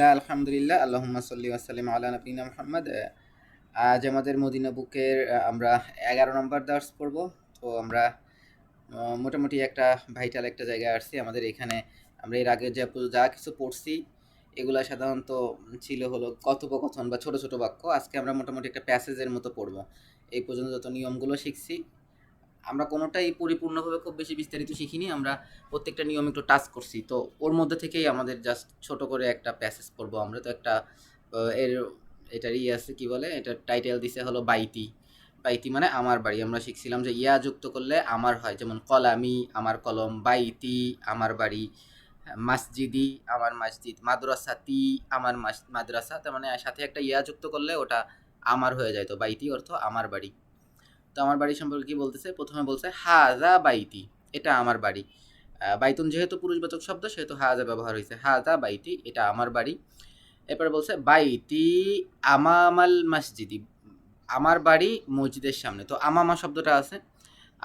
বিসমিল্লাহ, আলহামদুলিল্লাহ, আল্লাহুম্মা সাল্লি ওয়া সাল্লিম আলা নবিয়িনা মুহাম্মদ। আজ আমাদের মদিনা বুকের আমরা 11 নম্বর দার্স পড়ব। তো আমরা মোটামুটি একটা ভাইটাল একটা জায়গায় আসছি। আমাদের এখানে আমরা এর আগে যা কিছু পড়ছি এগুলা সাধারণত ছিল হলো কথোপকথন বা ছোট ছোট বাক্য। আজকে আমরা মোটামুটি একটা প্যাসেজের মতো পড়ব। এই পর্যন্ত যত নিয়মগুলো শিখছি আমরা কোনোটাই পরিপূর্ণভাবে খুব বেশি বিস্তারিত শিখিনি। আমরা প্রত্যেকটা নিয়ম একটু টাচ করছি। তো ওর মধ্যে থেকেই আমাদের জাস্ট ছোট করে একটা প্যাসেজ পড়বো আমরা। তো একটা এর এটার আছে কি বলে, এটার টাইটেল দিছে হলো বাইতি। বাইতি মানে আমার বাড়ি। আমরা শিখছিলাম যে ইয়া যুক্ত করলে আমার হয়, যেমন কলামি আমার কলম, বাইতি আমার বাড়ি, মসজিদি আমার মসজিদ, মাদ্রাসাতি আমার মাদ্রাসা। তার মানে সাথে একটা ইয়া যুক্ত করলে ওটা আমার হয়ে যায়। তো বাইতি অর্থ আমার বাড়ি। তো আমার বাড়ি সম্পর্কে কি বলতেছে, প্রথমে বলছে হাজা বাইতি, এটা আমার বাড়ি। বাইতুন যেহেতু পুরুষবাচক শব্দ সেহেতু হাজা ব্যবহার হয়েছে, হাজা বাইতি, এটা আমার বাড়ি। এরপরে বলছে বাইতি আমামাল মসজিদি, আমার বাড়ি মসজিদের সামনে। তো আমামা শব্দটা আছে,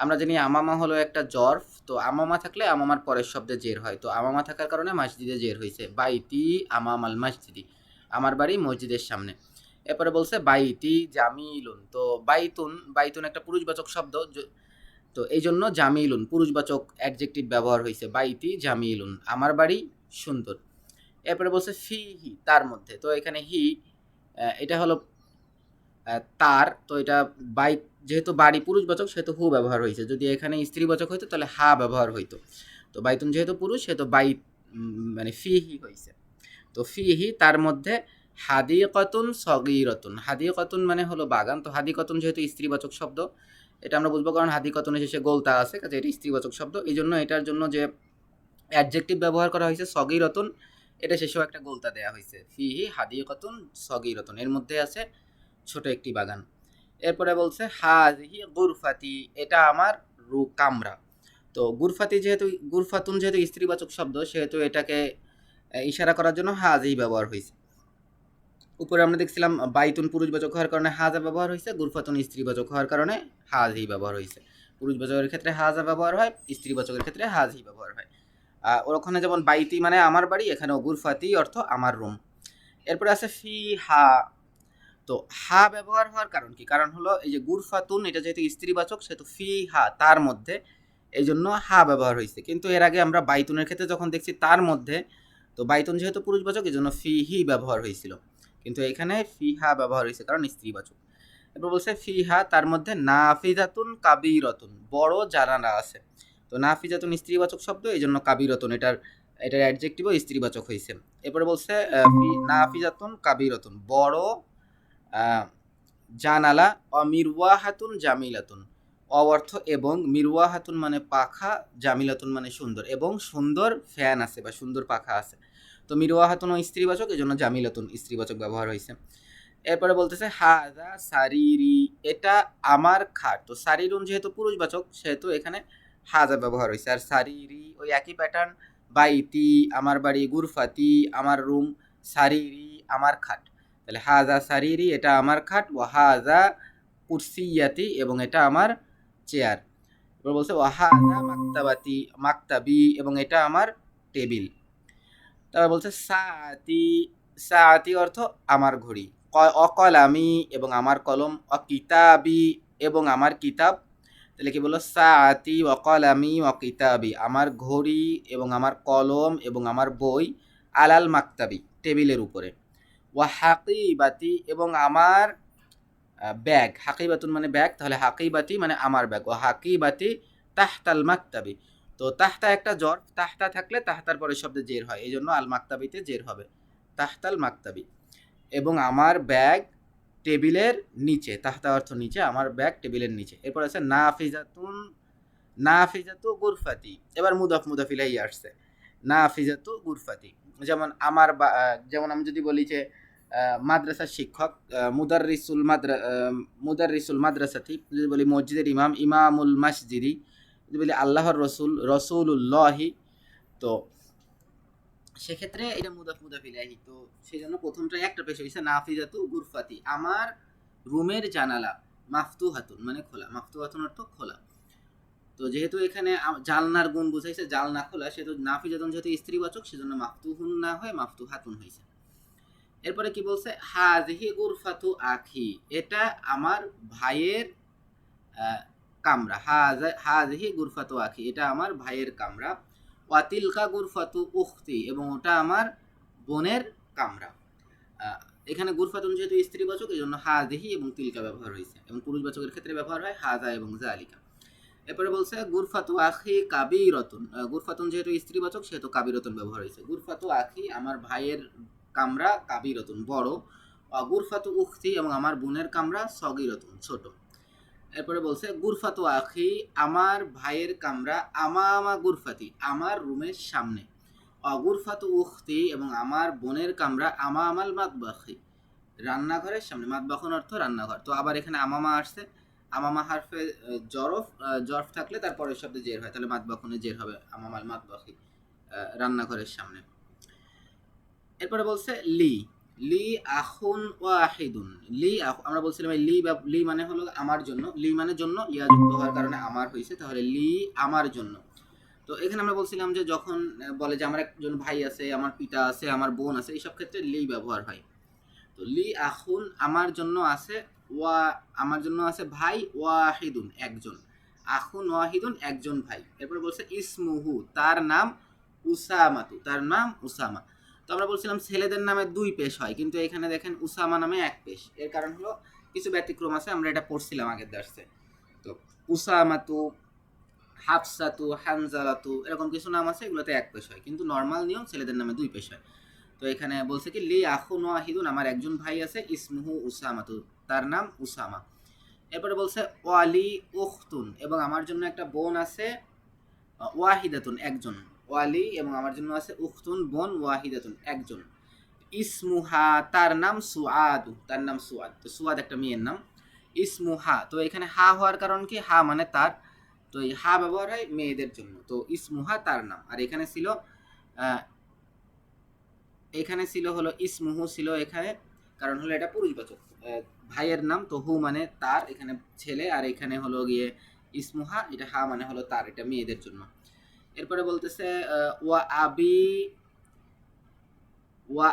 আমরা জানি আমামা হলো একটা জর্ফ। তো আমামা থাকলে আমামার পরের শব্দে জের হয়। তো আমামা থাকার কারণে মসজিদে জের হয়েছে, বাইতি আমামাল মসজিদি, আমার বাড়ি মসজিদের সামনে। এরপরে বলছে বাইতি জামিলুন। তো বাইতুন, বাইতুন একটা পুরুষবাচক শব্দ, তো এই জন্য জামিলুন পুরুষবাচক অ্যাডজেক্টিভ ব্যবহার হয়েছে, বাইতি জামিলুন, আমার বাড়ি সুন্দর। এরপরে বলছে ফিহি, তার মধ্যে। তো এখানে হি এটা হলো তার। তো এটা বাইক, যেহেতু বাড়ি পুরুষবাচক সেহেতু হু ব্যবহার হয়েছে। যদি এখানে স্ত্রীবাচক হইতো তাহলে হা ব্যবহার হইতো। তো বাইতুন যেহেতু পুরুষ সেহেতু বাইত মানে ফিহি হয়েছে। তো ফিহি তার মধ্যে হাদিকতুন সগীরাতুন, হাদিকতুন মানে হলো বাগান। তো হাদিকতুন যেহেতু স্ত্রীবাচক শব্দ, এটা আমরা বুঝবো কারণ হাদিকতুনের শেষে গোলতা আছে, কাজে এটা স্ত্রীবাচক শব্দ। এই জন্য এটার জন্য যে অ্যাডজেক্টিভ ব্যবহার করা হয়েছে সগীরাতুন, এটা শেষেও একটা গোলতা দেওয়া হয়েছে, ফিহি হাদিকতুন সগীরাতুন, এর মধ্যে আছে ছোট একটি বাগান। এরপরে বলছে হাযিহি গুরফাতি, এটা আমার কামরা। তো গুরফাতি যেহেতু, গুরফাতুন যেহেতু স্ত্রীবাচক শব্দ সেহেতু এটাকে ইশারা করার জন্য হাযিহি ব্যবহার হয়েছে। উপরে আমরা দেখছিলাম বাইতুন পুরুষবাচক হওয়ার কারণে হাজা ব্যবহার হয়েছে, গুরফাতুন স্ত্রীবাচক হওয়ার কারণে হাজি ব্যবহার হয়েছে। পুরুষবাচকের ক্ষেত্রে হাজা ব্যবহার হয়, স্ত্রীবাচকের ক্ষেত্রে হাজি ব্যবহার হয়। ওখানে যেমন বাইতি মানে আমার বাড়ি, এখানেও গুরফাতি অর্থ আমার রুম। এরপরে আছে ফি হা। তো হা ব্যবহার হওয়ার কারণ কি, কারণ হলো এই যে গুরফাতুন এটা যেহেতু স্ত্রীবাচক সেহেতু ফি হা তার মধ্যে, এই জন্য হা ব্যবহার হয়েছে। কিন্তু এর আগে আমরা বাইতুনের ক্ষেত্রে যখন দেখছি তার মধ্যে, তো বাইতুন যেহেতু পুরুষবাচক এই জন্য ফি হি ব্যবহার হয়েছিল, কিন্তু এখানে ফিহা ব্যবহার হয়েছে কারণ স্ত্রীবাচক। এরপর বলছে ফিহা তার মধ্যে নাফিজাতুন কাবিরতুন, বড় জানালা আছে। তো নাফিজাতুন স্ত্রীবাচক শব্দ, এই জন্য কাবিরতুন এটার এটার অ্যাডজেক্টিভও স্ত্রীবাচক হয়েছে। এরপরে বলছে নাফিজাতুন কাবিরতুন, বড় জানালা। অমিরওয়াহাতুন জামিলাতুন, অর্থ এবং, মিরওয়াহাতুন মানে পাখা, জামিলাতুন মানে সুন্দর, এবং সুন্দর ফ্যান আছে বা সুন্দর পাখা আছে। তো মিরওয়াহাতুন ও স্ত্রীবাচক, এই জন্য জামিলাতুন স্ত্রীবাচক ব্যবহার হয়েছে। এরপরে বলতেছে হাজা সারিরি, এটা আমার খাট। তো সারিরুন যেহেতু পুরুষবাচক সেহেতু এখানে হাজা ব্যবহার হয়েছে। আর সারিরি ওই একই প্যাটার্ন, বাইতি আমার বাড়ি, গুরফাতি আমার রুম, সারিরি আমার খাট। তাহলে হাজা সারিরি এটা আমার খাট, ও হাজা কুরসিয়াতি এবং এটা আমার চেয়ার। এবার বলছে ও হাজা মাকতাবাতি, মাকতাবি এবং এটা আমার টেবিল। তারপর বলছে সাআতি, সাআতি অর্থ আমার ঘড়ি। অকলামি এবং আমার কলম, অকিতাবি এবং আমার কিতাব। তাহলে কি বললো, সাআতি অকলামি অকিতাবি, আমার ঘড়ি এবং আমার কলম এবং আমার বই, আলাল মাকতাবি টেবিলের উপরে। ওয়া হাকিবাতি এবং আমার ব্যাগ, হাকিবাতুন মানে ব্যাগ, তাহলে হাকিবাতি মানে আমার ব্যাগ, ও হাকিবাতি তাহতাল মাকতাবি। তো তাহতা একটা জর্ফ, তাহতা থাকলে তাহতার পরে শব্দে জের হয়, এই জন্য আল মাকতাবিতে জের হবে, তাহতাল মাকতাবি। এবং আমার ব্যাগ টেবিলের নিচে, তাহতা অর্থ নিচে, আমার ব্যাগ টেবিলের নিচে। এরপর আছে নাফিজাতুন, নাফিজাতু গুরফাতি, এবার মুদাফ মুদাফ ইলাইহি আসছে, নাফিজাতু গুরফাতি। যেমন আমার যেমন আমি যদি বলি যে মাদ্রাসার শিক্ষক, মুদাররিসুল মাদ্রাসাতি, যদি বলি মসজিদের ইমাম, ইমামুল মসজিদি, যদি বলি আল্লাহর রসুল, রসুলুল্লাহি, তো সেক্ষেত্রে এটা মুদাফ মুদাফ ইলাইহি। তো সেই জন্য প্রথমটাই একটা পেশ হয়েছে নাফিজাতু গুরফাতি, আমার রুমের জানালা, মাফতুহাতুন মানে খোলা, মাফতুহাতুন অর্থ খোলা। তো যেহেতু এখানে জালনার গুণ বুঝাইছে, জালনা খোলা, সেহেতু নাফিজাতুন যেহেতু স্ত্রীবাচক সেজন্য মাফতুহুন না হয়ে মাফতুহাতুন হয়েছে। এরপরে কি বলছে, হাযিহি গুরফাতু আখি, এটা আমার ভাইয়ের কামরা। হাযিহি গুরফাতু আখি, এটা আমার ভাইয়ের কামরা। ওয়া তিলকা গুরফাতু উখতি, এবং ওটা আমার বোনের কামরা। এখানে গুরফাতুন যেহেতু স্ত্রীবাচক, এই জন্য হাযিহি এবং তিলকা ব্যবহার হয়েছে, এবং পুরুষবাচকের ক্ষেত্রে ব্যবহার হয় হাযা এবং যালিকা। এরপরে বলছে গুরফাতু আখি কাবীরাতুন, গুরফাতুন যেহেতু স্ত্রীবাচক সেহেতু কাবীরাতুন ব্যবহার হয়েছে। গুরফাতু আখি, আমার ভাইয়ের কামরা, কাবীরাতুন বড়। গুরফাতু উখতি, এবং আমার বোনের কামরা, সগীরাতুন ছোট। এরপরে বলছে গুরফাতু আখি, আমার ভাইয়ের কামরা, আমামা গুরফাতি, আমার রুমের সামনে। গুরফাতু উখতি, এবং আমার বোনের কামরা, আমামাল মাতবাখি, রান্নাঘরের সামনে। মাতবাখন অর্থ রান্নাঘর। তো আবার এখানে আমামা আসছে, আমামা হারফে জরফ থাকলে তার পরের শব্দে জের হয়, তাহলে মাতবাখনে জের হবে, আমামাল মাতবাখি, রান্নাঘরের সামনে। এরপরে বলছে লি, লি আখুন ওয়াহিদুন, লি আমরা বলছিলাম লি মানে হলো আমার জন্য, লি মানে জন্য, ইয়া যুক্ত হওয়ার কারণে আমার হয়েছে, তাহলে লি আমার জন্য। তো এখানে আমরা বলছিলাম যে যখন বলে যে আমার একজন ভাই আছে, আমার পিতা আছে, আমার বোন আছে, এইসব ক্ষেত্রে লি ব্যবহার হয়। তো লি আখুন, আমার জন্য আছে, আমার জন্য আছে ভাই, ওয়াহিদুন একজন, আখুন ওয়াহিদুন একজন ভাই। এরপর বলছে ইসমুহু, তার নাম, উসামাতু, তার নাম উসামা। তো আমরা বলছিলাম ছেলেদের নামে দুই পেশ হয়, কিন্তু এখানে দেখেন উসামা নামে এক পেশ। এর কারণ হলো কিছু ব্যতিক্রম আছে, আমরা এটা পড়ছিলাম আগের দার্সে। তো উসামাতু, হাফসাতু, হানজালাতু, এরকম কিছু নাম আছে, এগুলোতে এক পেশ হয়, কিন্তু নর্মাল নিয়ম ছেলেদের নামে দুই পেশ হয়। তো এখানে বলছে কি লি আখুন ওয়াহিদুন, আমার একজন ভাই আছে, ইসমুহু উসামাতু, তার নাম উসামা। এরপরে বলছে ওয়ালি উখতুন, এবং আমার জন্য একটা বোন আছে, ওয়াহিদাতুন একজন, ওয়ালি এবং আমার জন্য আছে উখতুন বোন, ওয়াহিদাতুন একজন। ইসমুহা, তার নাম সুআদু, তার নাম সুআদ। তো সুআদ একটা মেয়ের নাম। ইসমুহা, তো এখানে হা হওয়ার কারণ কি, হা মানে তার, তো এই হা ব্যবহার হয় মেয়েদের জন্য। তো ইসমুহা তার নাম, আর এখানে ছিল হলো ইসমুহু ছিল এখানে, কারণ হলো এটা পুরুষবাচক, ভাইয়ের নাম, তো হু মানে তার, এখানে ছেলে, আর এখানে হলো গিয়ে ইসমুহা, এটা হা মানে হলো তার, এটা মেয়েদের জন্য। এরপরে বলতেছে ওয়া আবি, ওয়া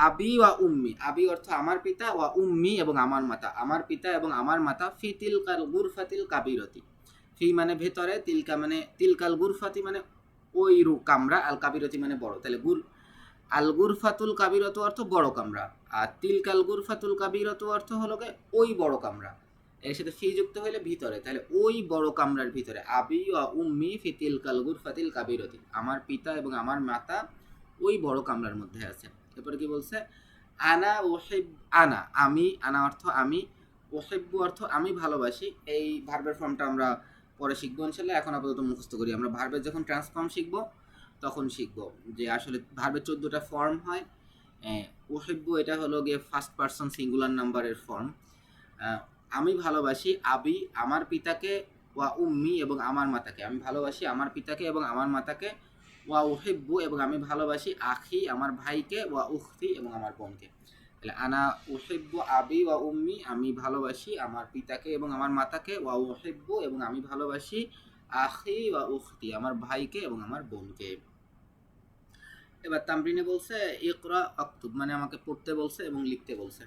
আবি ওয়া উম্মি, আবি অর্থ আমার পিতা, ওয়া উম্মি এবং আমার মাতা, আমার পিতা এবং আমার মাতা, ফি তিলকাল গুরফাতিল কাবিরতি, ফি মানে ভেতরে, তিলকাল গুরফাতি মানে ওই কামরা, আল কাবিরতি মানে বড়, তাহলে আল গুরফাতুল কাবিরতু অর্থ বড় কামরা, আর তিলকাল গুরফাতুল কাবিরতু অর্থ হলো ওই বড় কামরা, এর সাথে ফি যুক্ত হইলে ভিতরে, তাহলে ওই বড় কামরার ভিতরে। আবি ওয়া উম্মি ফি তিলকাল গুরফাতিল কাবিরতি, আমার পিতা এবং আমার মাতা ওই বড় কামরার মধ্যে আছে। এরপরে কি বলছে, আনা ওহিব, আনা আমি, আনা অর্থ আমি, ওহিব্বু অর্থ আমি ভালোবাসি। এই ভার্বের ফর্মটা আমরা পরে শিখবো ইনশাল্লাহ, এখন আপাতত মুখস্থ করি। আমরা ভার্বের যখন ট্রান্সফর্ম শিখবো তখন শিখবো যে আসলে ভার্বের 14টা ফর্ম হয়। ওহিব্বু এটা হলো গিয়ে ফার্স্ট পারসন সিঙ্গুলার নাম্বারের ফর্ম। আমি ভালোবাসি, আবি আমার পিতাকে, ওয়া উম্মি এবং আমার মাতাকে, আমি ভালোবাসি আমার পিতাকে এবং আমার মাতাকে, ওয়া উহিব্বু এবং আমি ভালোবাসি আখি আমার ভাইকে, ওয়া উখতি এবং আমার বোনকে। তাহলে আনা উহিব্বু আবি ওয়া উম্মি, আমি ভালোবাসি আমার পিতাকে এবং আমার মাতাকে, ওয়া উহিব্বু এবং আমি ভালোবাসি আখি ওয়া উখতি, আমার ভাইকে এবং আমার বোনকে। এবার তামরিনে বলছে ইকরা আক্তুব, মানে আমাকে পড়তে বলছে এবং লিখতে বলছে।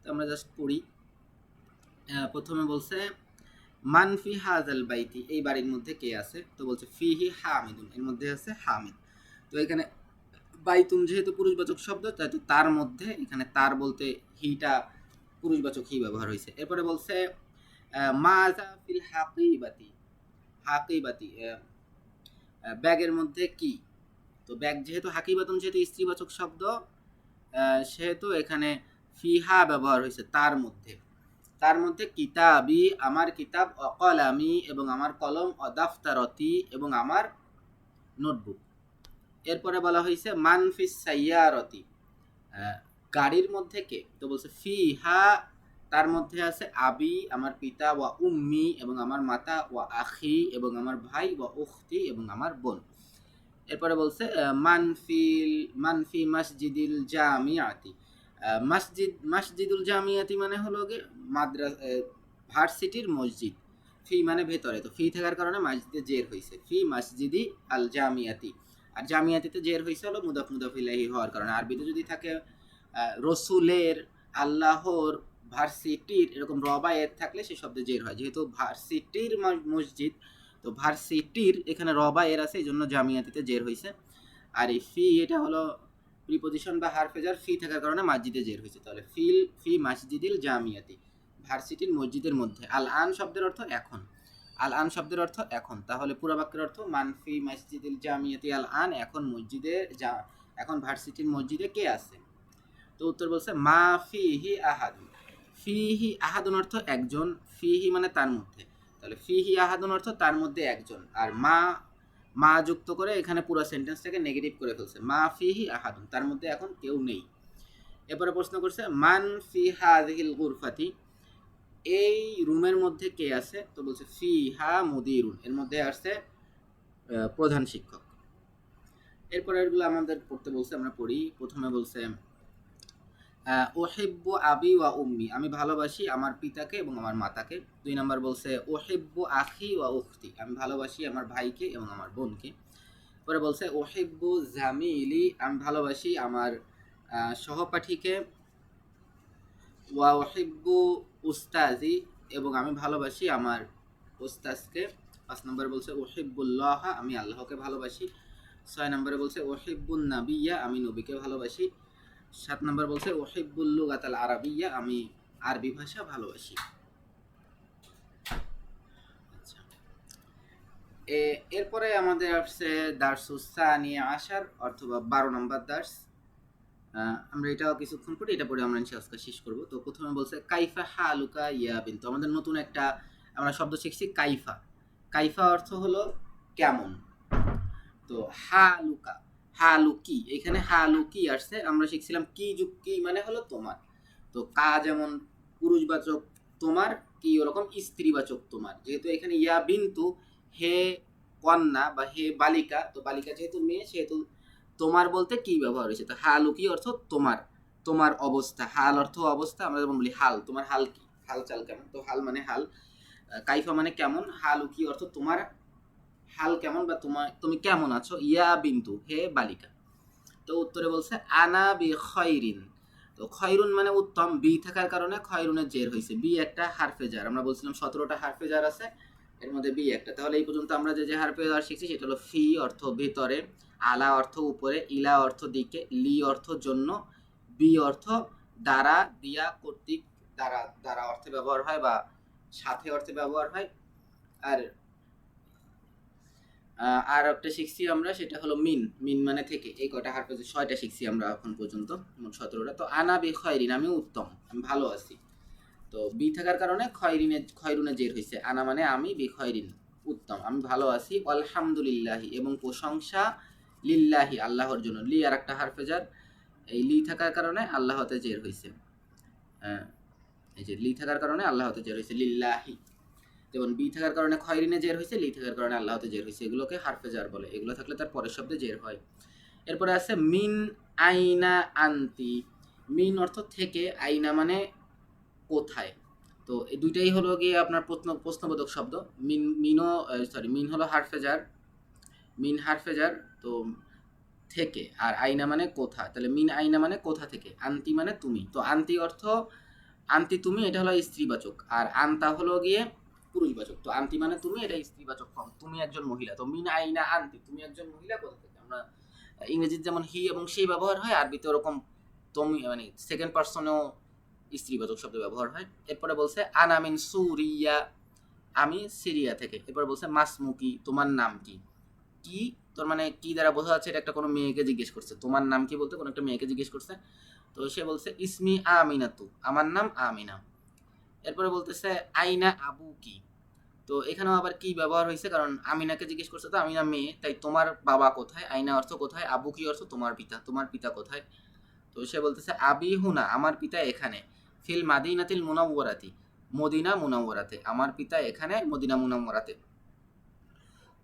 তো আমরা জাস্ট পড়ি। প্রথমে বলছে মান ফি হাযাল বাইতি, এই বাড়ির মধ্যে কে আছে? তো বলছে ফিহি হামিদুন, এর মধ্যে আছে হামিদ। তো এখানে বাইতুন যেহেতু পুরুষবাচক শব্দ, তাই তো তার মধ্যে, এখানে তার বলতে হিটা পুরুষবাচক হি ব্যবহার হয়েছে। এরপরে বলছে মাজা ফিল হাকিবাতি, হাকিবাতি ব্যাগের মধ্যে কি? তো ব্যাগ যেহেতু হাকিবাতুন যেহেতু স্ত্রীবাচক শব্দ, সেহেতু এখানে ফিহা ব্যবহার হয়েছে তার মধ্যে। তার মধ্যে কিতাবি আমার কিতাব, অকলামি এবং আমার কলম, অদাফতারতি এবং আমার নোটবুক। এরপরে বলা হয়েছে মানফিস সাইয়ারতি, গাড়ির মধ্যে কে? তো বলছে ফিহা তার মধ্যে আছে আবি আমার পিতা, ওয়া উম্মি এবং আমার মাতা, ওয়া আখি এবং আমার ভাই, ওয়া উখতি এবং আমার বোন। এরপরে বলছে মানফি মসজিদিল জামিয়াতি, মসজিদুল জামিয়াতি মানে হলো গিয়ে ভার্সিটির মসজিদ। ফি মানে ভেতরে, তো ফি থাকার কারণে মসজিদে জের হয়েছে, ফি মসজিদি আল জামিয়াতি। আর জামিয়াতিতে জের হয়েছে হলো মুদাফ ইলাইহি হওয়ার কারণে। আরবিতে যদি থাকে রসুলের, আল্লাহর, ভার্সিটির এরকম রবায়ের থাকলে সে শব্দে জের হয়। যেহেতু ভার্সিটির মসজিদ, তো ভার্সিটির এখানে রবায়ের আছে, এই জন্য জামিয়াতিতে জের হয়েছে। আর এই ফি এটা হলো প্রিপোজিশন বা হারফেজার, ফি থাকার কারণে মসজিদে জের হয়েছে। তাহলে ফি মসজিদিল জামিয়াতি, ভার্সিটির মসজিদের মধ্যে। আল আন শব্দের অর্থ এখন, আল আন শব্দের অর্থ এখন। তাহলে পুরো বাক্যের অর্থ মানফি মসজিদিল জামিয়াতি আল আন, এখন মসজিদে এখন ভার্সিটির মসজিদে কে আছে। তো উত্তর বলছে মা ফিহি আহাদুন। ফিহি আহাদুন অর্থ একজন, ফিহি মানে তার মধ্যে, তাহলে ফিহি আহাদুন অর্থ তার মধ্যে একজন। আর মা যুক্ত করে এখানে পুরো সেন্টেন্সটাকে নেগেটিভ করে ফেলছে, মা ফিহি আহাদুন, তার মধ্যে এখন কেউ নেই। এরপরে প্রশ্ন করছে মান ফি হাযিহিল গুরফাতি, এই রুমের মধ্যে কে আছে। তো বলছে ফিহা মুদিরুন, এর মধ্যে আসছে প্রধান শিক্ষক। এরপরে এগুলো আমাদের পড়তে বলছে, আমরা পড়ি। প্রথমে বলছে ওহিব্বু আবি ওয়া উম্মি, আমি ভালোবাসি আমার পিতাকে এবং আমার মাতাকে। 2 নম্বর বলছে ওহিব্বু আখি ওয়া উখতি, আমি ভালোবাসি আমার ভাইকে এবং আমার বোনকে। পরে বলছে ওহিব্বু জামিলি, আমি ভালোবাসি আমার সহপাঠীকে। ওয়া ওহিব্বু উস্তাজি, এবং আমি ভালোবাসি আমার উস্তাজকে। 5 নম্বরে বলছে ওহিব্বুল্লাহ, আমি আল্লাহকে ভালোবাসি। 6 নম্বরে বলছে ওহিব্বুন নাবিয়্যা, আমি নবীকে ভালোবাসি। 7 নম্বর বলছে ওহিব্বুল লুগাতাল আরাবিয়্যা, আমি আরবি ভাষা ভালোবাসি। আচ্ছা, এরপরে আমাদের আসছে দারসুস সানিয়া আশার, অথবা 12 নম্বর দার্স। আমরা এটাও কিছুক্ষণ পরে এটা পরে আমরা আজকে শেষ করব। তো প্রথমে বলছে কাইফা হালুকা ইয়া বিনতু, আমাদের নতুন একটা আমরা শব্দ শিখছি কাইফা। কাইফা অর্থ হলো কেমন। তো হালুকা, হালুকি, এখানে হালুকি আসছে। আমরা শিখছিলাম কি যুগ কি মানে হলো তোমার। তো কা যেমন পুরুষবাচক তোমার, কি ওরকম স্ত্রীবাচক তোমার। যেহেতু এখানে ইয়া বিন্তু, হে কন্যা বা হে বালিকা, তো বালিকা যেহেতু মেয়ে, সেহেতু তোমার বলতে কি ব্যবহার হয়েছে। তো হালুকি অর্থ তোমার, তোমার অবস্থা। হাল অর্থ অবস্থা, আমরা যেমন বলি হাল, তোমার হাল কি, হাল চাল কেমন। তো হাল মানে হাল, কাইফা মানে কেমন, হালুকি অর্থ তোমার হাল কেমন বা তুমি কেমন আছো। ইয়া বিন্তু, হে বালিকা। তো উত্তরে বলছে আনা বি খয়রিন। তো খয়রুন মানে উত্তম, বি থাকার কারণে খয়রুনের জের হয়েছে। বি একটা হারফে জার, আমরা বলছিলাম 17টা হারফে জার আছে, এর মধ্যে বি একটা। তাহলে এই পর্যন্ত আমরা যে হারফে জার শিখছি সেটা হলো ফি অর্থ ভেতরে, আলা অর্থ উপরে, ইলা অর্থ দিকে, লি অর্থ জন্য, বি অর্থ দ্বারা, দিয়া, কর্তৃক, দ্বারা, দ্বারা অর্থে ব্যবহার হয় বা সাথে অর্থে ব্যবহার হয়। আর একটা শিখছি আমরা, সেটা হলো মিন। মিন মানে থেকে। এই কটা হারফে 6টা শিখছি আমরা এখন পর্যন্ত, মোট 17টা। তো আনা বি খয়রিন, আমি উত্তম, আমি ভালো আছি। তো বি থাকার কারণে খয়রুনে জের হয়েছে। আনা মানে আমি, বি খয়রিন উত্তম, আমি ভালো আছি। আলহামদুলিল্লাহি, এবং প্রশংসা, লিল্লাহি আল্লাহর জন্য। লি আর একটা হারফে জার, এই লি থাকার কারণে আল্লাহতে জের হয়েছে। এই যে লি থাকার কারণে আল্লাহতে জের হয়েছে, লিল্লাহি। যেমন বি থাকার কারণে খয়রিনে জের হয়েছে, লি থাকার কারণে আল্লাহতে জের হয়েছে। এগুলোকে হারফে জার বলে। এগুলো থাকলে তার পরের শব্দে জের হয়। এরপরে আছে মিন আইনা আন্তি। মিন অর্থ থেকে, আইনা মানে কোথায়। তো এই দুইটাই হলো গিয়ে আপনার প্রশ্নবোধক শব্দ। মিন হলো হারফে জার, মিন হারফে জার। তো থেকে, আর আইনা মানে কোথা। তাহলে মিন আইনা মানে কোথা থেকে, আন্তি মানে তুমি। তো আন্তি অর্থ আন্তি তুমি, এটা হলো স্ত্রীবাচক। আর আন্তা হলো গিয়ে পুরুষবাচক। তো আন্তি মানে তুমি, এটা স্ত্রীবাচক ফর্ম, তুমি একজন মহিলা। তো মিন আইনা আন্তি, তুমি একজন মহিলা কোথা থেকে। আমরা ইংরেজিতে যেমন হি এবং সেই ব্যবহার হয়, আরবিতে ওরকম তুমি মানে সেকেন্ড পার্সনেও স্ত্রীবাচক শব্দ ব্যবহার হয়। এরপরে বলছে আনা মিন সুরিয়া, আমি সিরিয়া থেকে। এরপরে বলছে মাসমুকি, তোমার নাম কি। কি তোর মানে কি দ্বারা বোঝা যাচ্ছে, এটা একটা কোনো মেয়েকে জিজ্ঞেস করছে। তোমার নাম কি বলতে কোনো একটা মেয়েকে জিজ্ঞেস করছে। তো সে বলছে ইসমি আমিনাতু, আমার নাম আমিনা। এরপরে বলতেছে আইনা আবু কি। তো এখানেও আবার কি ব্যবহার হয়েছে, কারণ আমিনাকে জিজ্ঞেস করছে, তো আমিনা মেয়ে, তাই তোমার বাবা কোথায়। আইনা অর্থ কোথায়, আবু কি অর্থ তোমার পিতা, তোমার পিতা কোথায়। তো সে বলতেছে আবি হুনা, আমার পিতা এখানে। ফিল মাদিনাতিল মুনাওয়ারাতি, মদিনা মুনাওয়ারাতে, আমার পিতা এখানে মদিনা মুনাওয়ারাতে।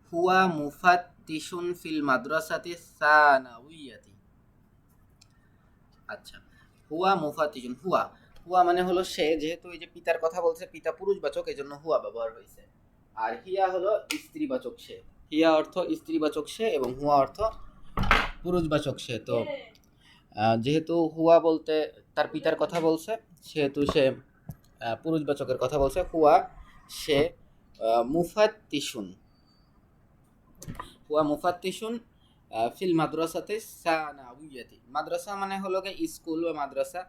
হুয়া মুফাত্তিশুন ফিল মাদ্রাসাতি সানাউইয়াতি। আচ্ছা, হুয়া মুফাত্তিশুন, হুয়া, হুয়া মানে হলো সে। যেহেতু এই যে পিতার কথা বলছে, পিতা পুরুষবাচক, এই জন্য হুয়া ব্যবহার হয়েছে। আর হিয়া হলো স্ত্রীবাচক সে। হিয়া অর্থ স্ত্রীবাচক সে এবং হুয়া অর্থ পুরুষবাচক সে। তো যেহেতু হুয়া বলতে তার পিতার কথা বলছে, সেহেতু সে পুরুষবাচকের কথা বলছে। হুয়া সে মুফাত্তিশুন, হুয়া মুফাত্তিশুন ফিল মাদ্রাসাতে সানাউইয়াতি। মাদ্রাসা মানে হলো গিয়ে স্কুল বা মাদ্রাসা,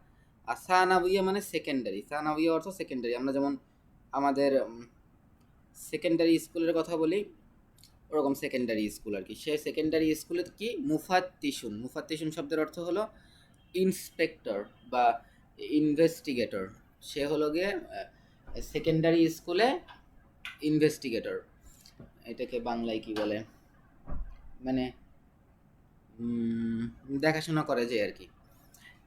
আর সানাউইয়া মানে সেকেন্ডারি। সানাউইয়া অর্থ সেকেন্ডারি। আমরা যেমন আমাদের সেকেন্ডারি স্কুলের কথা বলি, ওরকম সেকেন্ডারি স্কুল আর কি। সে সেকেন্ডারি স্কুলের কি মুফাত্তিশুন। মুফাত্তিশুন শব্দের অর্থ হলো ইন্সপেক্টর বা ইনভেস্টিগেটর। সে হলো গিয়ে সেকেন্ডারি স্কুলে ইনভেস্টিগেটর। এটাকে বাংলায় কি বলে, মানে দেখাশোনা করে যে আর কি।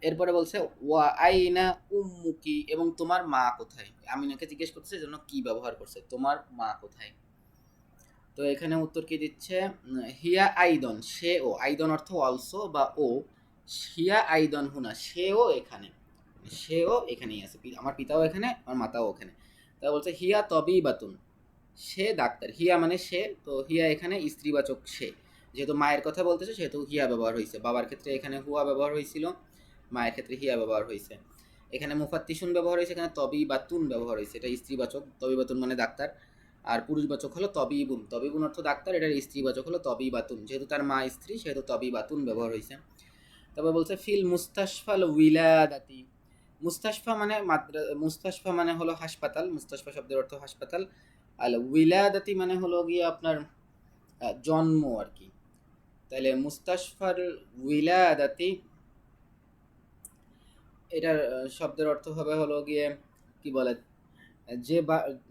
এরপরে বলছে ওয়া আইনা উম্মুকি, এবং তোমার মা কোথায়। আমিনাকে জিজ্ঞেস করছে জন্য কি ব্যবহার করছে, তোমার মা কোথায়। তো এখানে উত্তর কি দিচ্ছে, হিয়া আইদন, সে ও, আইদন অর্থ অলসো বা ও, হিয়া আইদন হুনা, সেও এখানে, সেও এখানেই আছে, আমার পিতাও এখানে, আমার মাতাও ওখানে। তা বলছে হিয়া তবেই বাতুন, সে ডাক্তার। হিয়া মানে সে, তো হিয়া এখানে স্ত্রীবাচক সে, যেহেতু মায়ের কথা বলতেছে সেহেতু হিয়া ব্যবহার হয়েছে। বাবার ক্ষেত্রে এখানে হুয়া ব্যবহার হয়েছিল, মায়ের ক্ষেত্রে হিয়া ব্যবহার হয়েছে। এখানে মুফাত্তিশুন ব্যবহার হয়েছে, এখানে তবি বাতুন ব্যবহার হয়েছে, এটা স্ত্রীবাচক। তবি বাতুন মানে ডাক্তার। আর পুরুষবাচক হলো তবিবুন, তবিবুন অর্থ ডাক্তার, এটার স্ত্রীবাচক হলো তবি বাতুন। যেহেতু তার মা স্ত্রী সেহেতু তবি বাতুন ব্যবহার হয়েছে। তারপর বলছে ফিল মুস্তাশফাল উইলাদাতি। মুস্তাশফা মানে মুস্তাশফা মানে হলো হাসপাতাল, মুস্তাশফা শব্দের অর্থ হাসপাতাল। আর উইলাদাতি মানে হলো গিয়ে আপনার জন্ম আর কি। তাহলে মুস্তাশফার উইলাদাতি, এটার শব্দের অর্থ হবে হলো গিয়ে কি বলে, যে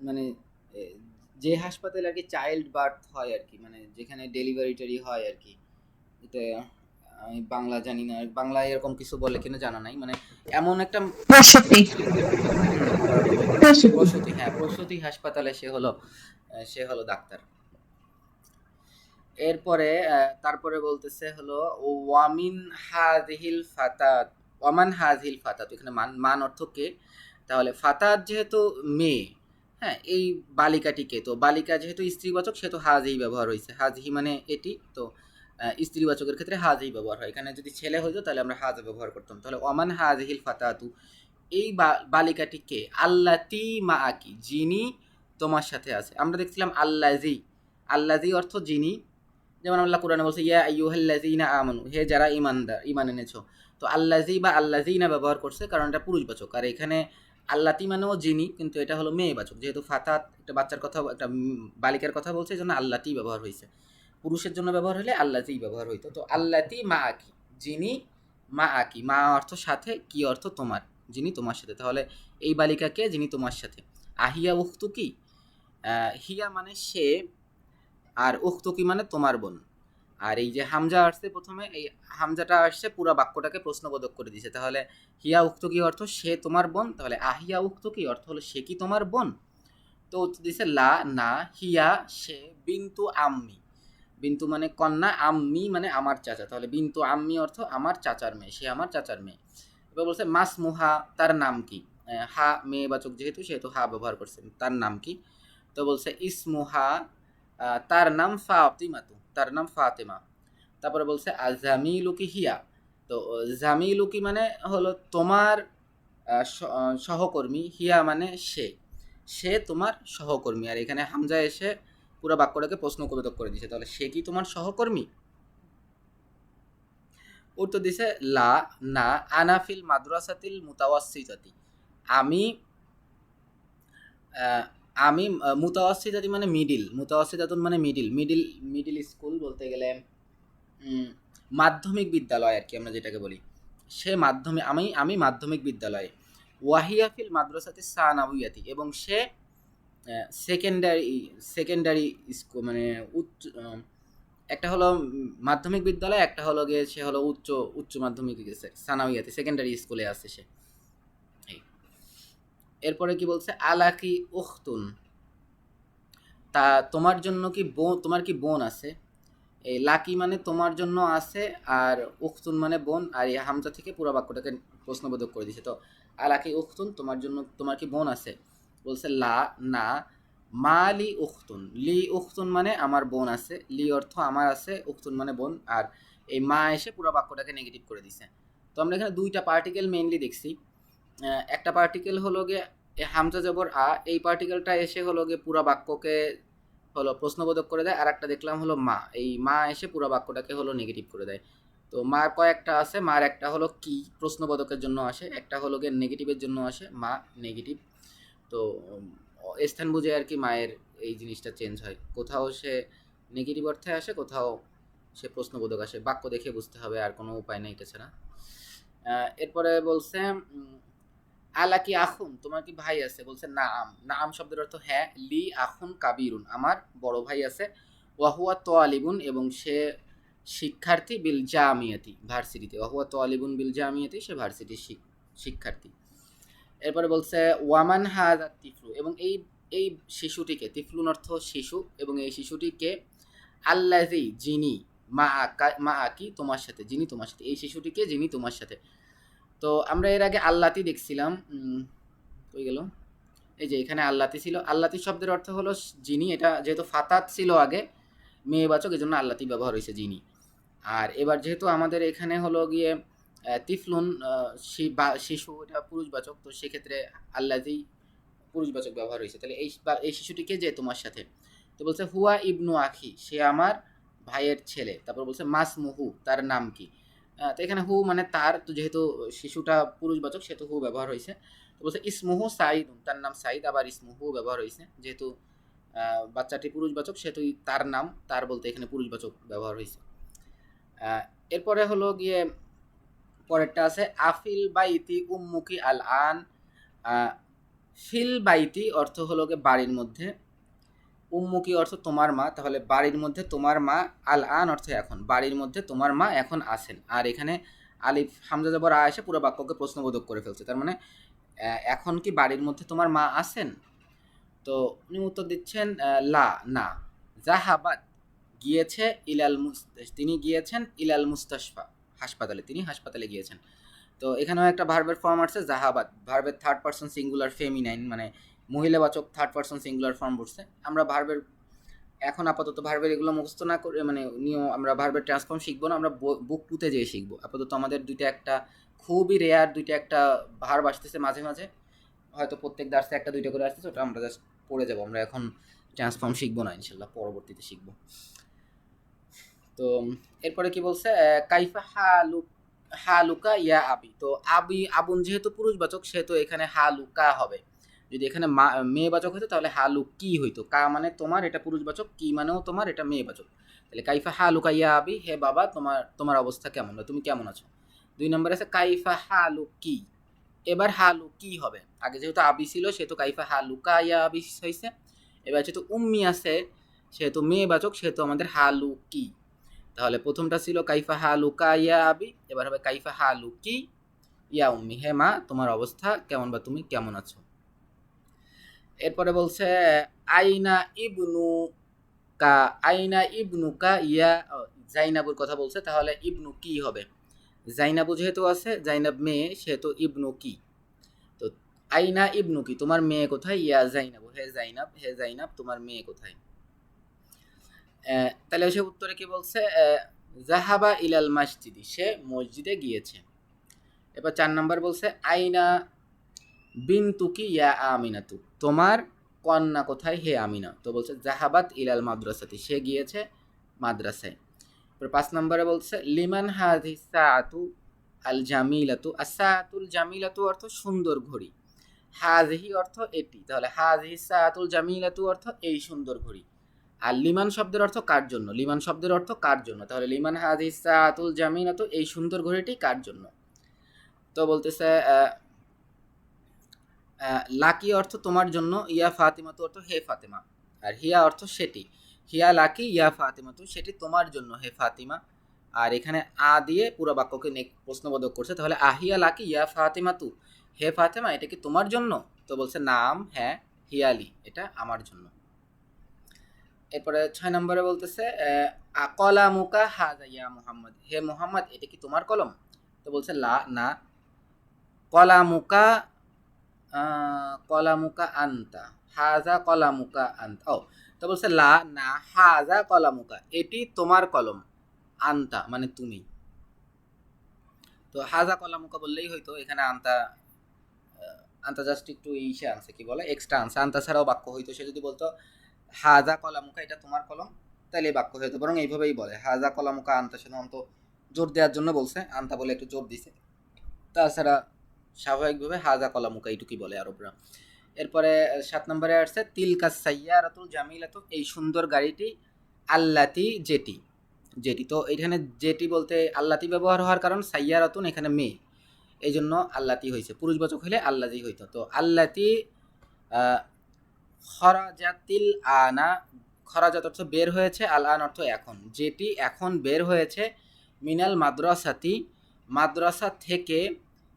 মানে যে হাসপাতালে আর কি চাইল্ড বার্থ হয় আর কি, মানে যেখানে ডেলিভারি হয় আর কি। এটা আমি বাংলা জানি না, বাংলায় এরকম কিছু বলে কিনা জানা নাই, মানে এমন একটা প্রসূতি প্রসূতি প্রসূতি, হ্যাঁ প্রসূতি হাসপাতালে সে হলো ডাক্তার। এরপরে তারপরে বলতেছে হলো ওয়ামিন হাযিহিল ফাতাত, ওয়ামান হাযিহিল ফাতাত, এখানে মান অর্থ কে, তাহলে ফাতাত যেহেতু মেয়ে, হ্যাঁ এই বালিকাটিকে, তো বালিকা যেহেতু স্ত্রীবাচক সেহেতু হাযিহি ব্যবহার হয়েছে। হাযিহি মানে এটি, তো স্ত্রীবাচকের ক্ষেত্রে হাযিহি ব্যবহার হয়। এখানে যদি ছেলে হইতো তাহলে আমরা হাযা ব্যবহার করতাম। তাহলে ওয়ামান হাযিহিল ফাতাতু, এই বালিকাটিকে, আল্লাতি মা আকি, যিনি তোমার সাথে আছে। আমরা দেখছিলাম আল্লাজি, আল্লাজি অর্থ যিনি, যেমন আল্লাহ কোরআনে বলছে ইয়া আইয়ুহাল্লাযীনা আমানু, হে যারা ঈমানদার, ঈমান এনেছো। তো আল্লাযী বা আল্লাযীনা ব্যবহার করছে কারণ এটা পুরুষবাচক। আর এখানে আল্লাতি মানেও যিনি, কিন্তু এটা হলো মেয়েবাচক। যেহেতু ফাতাত একটা বাচ্চার কথা, একটা বালিকার কথা বলছে, এই জন্য আল্লাতি ব্যবহার হয়েছে। পুরুষের জন্য ব্যবহার হলে আল্লাতি ব্যবহার হইতো। তো আল্লাতি মা আকি, যিনি মা আকি, মা অর্থ সাথে, কি অর্থ তোমার, যিনি তোমার সাথে। তাহলে এই বালিকাকে যিনি তোমার সাথে। আহিয়া উখতুকি, হিয়া মানে সে, আর উখতুকি মানে তোমার বোন। আর এই যে হামজা আসছে প্রথমে, এই হামজাটা আসছে পুরো বাক্যটাকে প্রশ্নবোধক করে দিয়েছে। তাহলে হিয়া উক্ত কি অর্থ, সে তোমার বোন, তাহলে আহিয়া উক্ত কি অর্থ হলো সে কি তোমার বোন। তো উত্তর দিছে লা না, হিয়া সে, বিন্তু আম্মি, বিন্তু মানে কন্যা, আম্মি মানে আমার চাচা, তাহলে বিন্তু আম্মি অর্থ আমার চাচার মেয়ে, সে আমার চাচার মেয়ে। এবার বলছে মাস মুহা, তার নাম কি, হা মেয়েবাচক যেহেতু সেহেতু হা ব্যবহার করছে, তার নাম কি। তো বলছে ইসমুহা, তার নাম ফাতিমাতু, তার নাম ফাতেমা। তারপরে বলছে আজামিলুকি হিয়া, তো জামিলুকি মানে হলো তোমার সহকর্মী, হিয়া মানে সে, সে তোমার সহকর্মী। আর এখানে হামজা এসে পুরো বাক্যটাকে প্রশ্নবোধক করে দিছে। তাহলে সে কি তোমার সহকর্মী। উত্তর দিছে লা না, আনাফিল মাদ্রাসাতিল মুতাওয়াসিতাতি, আমি আমি মুতাওয়াসিতাতি মানে মিডিল, মুতাওয়াসিতাতুন মানে মিডিল, মিডিল স্কুল বলতে গেলে মাধ্যমিক বিদ্যালয় আর কি, আমরা যেটাকে বলি সে মাধ্যমিক, আমি মাধ্যমিক বিদ্যালয়ে। ওয়াহিয়াফিল মাদ্রাসাতে সানাউইয়াতি, এবং সে সেকেন্ডারি সেকেন্ডারি স্কুল মানে উচ্চ, একটা হলো মাধ্যমিক বিদ্যালয়, একটা হলো গিয়ে সে হলো উচ্চ মাধ্যমিক সানাউইয়াতি সেকেন্ডারি স্কুলে আছে সে। এরপরে কি বলছে আলাকি উখতুন, তা তোমার জন্য কি বোন, তোমার কি বোন আছে। এই লাকি মানে তোমার জন্য আছে, আর উখতুন মানে বোন, আর এই হামজা থেকে পুরো বাক্যটাকে প্রশ্নবোধক করে দিছে। তো আলাকি উখতুন, তোমার জন্য, তোমার কি বোন আছে। বলছে লা না, মা লি উখতুন, লি উখতুন মানে আমার বোন আছে, লি অর্থ আমার আছে, উখতুন মানে বোন, আর এই মা এসে পুরো বাক্যটাকে নেগেটিভ করে দিছে। তো আমরা এখানে দুইটা পার্টিকেল মেইনলি দেখছি। একটা পার্টিকেল হলো গিয়ে হামজা জবর আ, এই পার্টিকেলটা এসে হলো গিয়ে পুরা বাক্যকে হলো প্রশ্নবোধক করে দেয়। আর একটা দেখলাম হলো মা, এই মা এসে পুরা বাক্যটাকে হলো নেগেটিভ করে দেয়। তো মার কয়েকটা আছে, মার একটা হলো কি প্রশ্নবোধকের জন্য আসে, একটা হলো গিয়ে নেগেটিভের জন্য আসে, মা নেগেটিভ। তো স্থান বুঝে আর কি মায়ের এই জিনিসটা চেঞ্জ হয়, কোথাও সে নেগেটিভ অর্থে আসে, কোথাও সে প্রশ্নবোধক আসে। বাক্য দেখে বুঝতে হবে, আর কোনো উপায় নেই এছাড়া। এরপরে বলছে আলা কি আখুন, তোমার কি ভাই আছে? বলছে নাআম। নাআম শব্দের অর্থ হ্যাঁ। লি আখুন কাবিরুন, আমার বড় ভাই আছে। ওয়াহুয়া তোয়ালিবুন, এবং সে শিক্ষার্থী। বিল জামিয়াতি, ভার্সিটিতে। ওয়াহুয়া তোয়ালিবুন বিল জামিয়াতি, সে ভার্সিটির শিক্ষার্থী। এরপরে বলছে ওয়ামান হাযা তিফলু, এবং এই এই শিশুটিকে, তিফলুন অর্থ শিশু, এবং এই শিশুটিকে আল্লাযী, যিনি, মা আকি, তোমার সাথে, যিনি তোমার সাথে, এই শিশুটিকে যিনি তোমার সাথে। তো আমরা এর আগে আল্লাতি দেখছিলাম, কই গেল, এই যে এখানে আল্লাতি ছিল। আল্লাতি শব্দের অর্থ হলো যিনি, এটা যেহেতু ফাতাত ছিল আগে মেয়েবাচক, এই জন্য আল্লাতি ব্যবহার হয়েছে যিনি। আর এবার যেহেতু আমাদের এখানে হলো গিয়ে তিফলুন শিশু, এটা পুরুষবাচক, তো সেক্ষেত্রে আল্লাতি পুরুষবাচক ব্যবহার হয়েছে। তাহলে এই শিশুটিকে যে তোমার সাথে, তো বলছে হুয়া ইবনু আখি, সে আমার ভাইয়ের ছেলে। তারপর বলছে মাসমুহু, তার নাম কি। তো এখানে হু মানে তার, তো যেহেতু শিশুটা পুরুষবাচক সেহেতু হু ব্যবহার হয়েছে। তো বলছে ইসমুহু সাইদ, তার নাম সাইদ, আবার ইসমুহু ব্যবহার হয়েছে, যেহেতু বাচ্চাটি পুরুষবাচক সেহেতু তার নাম, তার বলতে এখানে পুরুষবাচক ব্যবহার হয়েছে। এরপরে হলো গিয়ে পরেরটা আছে আফিল বাইতি উম্মুকি আল আন। ফিল বাইতি অর্থ হলো গিয়ে বাড়ির মধ্যে, উম্মুকি অর্থ তোমার মা, তাহলে বাড়ির মধ্যে তোমার মা, আল আন অর্থ এখন, বাড়ির মধ্যে তোমার মা এখন আছেন। আর এখানে আলিফ হামজা জবর আ এসে পুরো বাক্যকে প্রশ্নবোধক করে ফেলছে, তার মানে এখন কি বাড়ির মধ্যে তোমার মা আছেন? তো উনি উত্তর দিচ্ছেন লা, না। জাহাবাত, গিয়েছে, তিনি গিয়েছেন ইলাল মুস্তাশফা, হাসপাতালে, তিনি হাসপাতালে গিয়েছেন। তো এখানেও একটা ভার্বের ফর্ম আছে জাহাবাত, ভার্বের থার্ড পারসন সিঙ্গুলার ফেমিনাইন, মানে মহিলাবাচক থার্ড পারসন সিঙ্গুলার ফর্ম বসছে। আমরা ভার্বের এখন আপাতত ভার্বের এগুলো মুখস্থ না করে, মানে নিয়ম, আমরা ভার্বের ট্রান্সফর্ম শিখবো না, আমরা বুক টুতে যেয়ে শিখবো। আপাতত আমাদের দুইটা একটা খুবই রেয়ার দুইটা একটা ভার্ব আসতেছে মাঝে মাঝে, হয়তো প্রত্যেক দার্সে একটা দুইটা করে আসতেছে, ওটা আমরা জাস্ট পড়ে যাবো। আমরা এখন ট্রান্সফর্ম শিখবো না, ইনশাল্লাহ পরবর্তীতে শিখবো। তো এরপরে কি বলছে কাইফা হালুকা ইয়া আবি। তো আবুন যেহেতু পুরুষবাচক সেহেতু এখানে হালুকা হবে। যদি এখানে মেয়েবাচক হতো তাহলে হালু কি হইতো, কা মানে তোমার, এটা পুরুষবাচক, কি মানেও তোমার, এটা মেয়েবাচক। তাহলে কাইফা হালুকা ইয়া আবি, হে বাবা তোমার অবস্থা কেমন, তুমি কেমন আছো। 2 নম্বর আছে কাইফা হালু কি। এবার হালু কি হবে, আগে যেহেতু আবি ছিল সেহেতু কাইফা হালুকা ইয়া আবি হয়েছে। এবার যেহেতু উম্মি আছে সেহেতু মেয়েবাচক, সেহেতু আমাদের হালু কি। তাহলে প্রথমটা ছিল কাইফা হালুকা ইয়া আবি, এবার হবে কাইফা হালুকি ইয়া উম্মি, হে মা তোমার অবস্থা কেমন বা তুমি কেমন আছো। এরপরে বলছে আইনা ইবনু কা, আইনা ইবনু কা ইয়া, জাইনাবুর কথা বলছে, তাহলে ইবনু কি হবে। জাইনাবু যেহেতু আছে, জাইনাব মেয়ে, সেহেতু ইবনু কি। তো আইনা ইবনু কি, তোমার মেয়ে কোথায়, ইয়া জাইনাবু, হে জাইনাব তোমার মেয়ে কোথায়। তাহলে সে উত্তরে কি বলছে জাহাবা ইলাল মসজিদি, সে মসজিদে গিয়েছে। এবার 4 নম্বর বলছে আইনা বিনতুকি ইয়া আমিনাতু, তোমার কন্যা কোথায় হে আমিনা। তো বলছে জাহাবাত ইলাল মাদ্রাসাতি, সে গিয়েছে মাদ্রাসায়। এবার 5 নম্বরে বলছে লিমান হাযি সাআতু আল জামিলাতু। আস-সাআতুল জামিলাতু অর্থ সুন্দর ঘড়ি, হাযিহি অর্থ এটি, তাহলে হাযিহি সাআতুল জামিলাতু অর্থ এই সুন্দর ঘড়ি। আর লিমান শব্দের অর্থ কার জন্য, লিমান শব্দের অর্থ কার জন্য, তাহলে লিমান হাযিহি সাআতুল জামিলাতু, এই সুন্দর ঘড়িটি কার জন্য। তো বলতেছে লাকি অর্থ তোমার জন্য, ইয়া ফাতিমা তো অর্থ হে ফাতেমা, আর হিয়া অর্থ সেটি। হিয়া লাকি ইয়া ফাতিমা তো, সেটি তোমার জন্য হে ফাতিমা। আর এখানে আ দিয়ে পুরো বাক্যকে প্রশ্নবোধক করছে, তাহলে আহিয়া লাকি ইয়া ফাতিমা তু, হে ফাতেমা এটা কি তোমার জন্য। তো বলছে নাম, হ্যাঁ, হিয়ালি এটা আমার জন্য। এরপরে 6 নম্বরে বলতেছে কলামুকা হাযা ইয়া মুহাম্মদ, হে মুহাম্মদ এটা কি তোমার কলম। তো বলছে লা, না। কলামুকা কলামুকা আনতা, হাজা কলামুকা আনতা, ও তো বলছে লা, না, হাজা কলামুকা এটি তোমার কলম, আনতা মানে তুমি। তো হাজা কলামুকা বললেই হয়তো, এখানে আন্তা আন্তা জাস্ট একটু ইসে আনছে, কি বলে, এক্সট্রা আনছে, আন্তা ছাড়াও বাক্য হইতো। সে যদি বলতো হাজা কলামুকা, এটা তোমার কলম, তাহলে বাক্য হইতো। বরং এইভাবেই বলে হাজা কলামুকা আন্তা, সাধারণত জোর দেওয়ার জন্য বলছে, আন্তা বলে একটু জোর দিছে। তাছাড়া স্বাভাবিকভাবে হাজা কলামুকা এইটুকুই বলে আরবরা। এরপরে 7 নম্বরে আসছে তিলকা সাইয়ারাতুল জামিলাতু, এই সুন্দর গাড়িটি, আল্লাতি যেটি, যেটি। তো এখানে যেটি বলতে আল্লাতি ব্যবহার হওয়ার কারণ সাইয়ারাতুন এখানে মেয়ে, এই জন্য আল্লাতি হয়েছে। পুরুষবাচক হইলে আল্লাতি হইতো। তো আল্লাতি খরাজাতিল আনা, খরাজাত অর্থ বের হয়েছে, আল আন অর্থ এখন, যেটি এখন বের হয়েছে, মিনাল মাদ্রাসাতি মাদ্রাসা থেকে,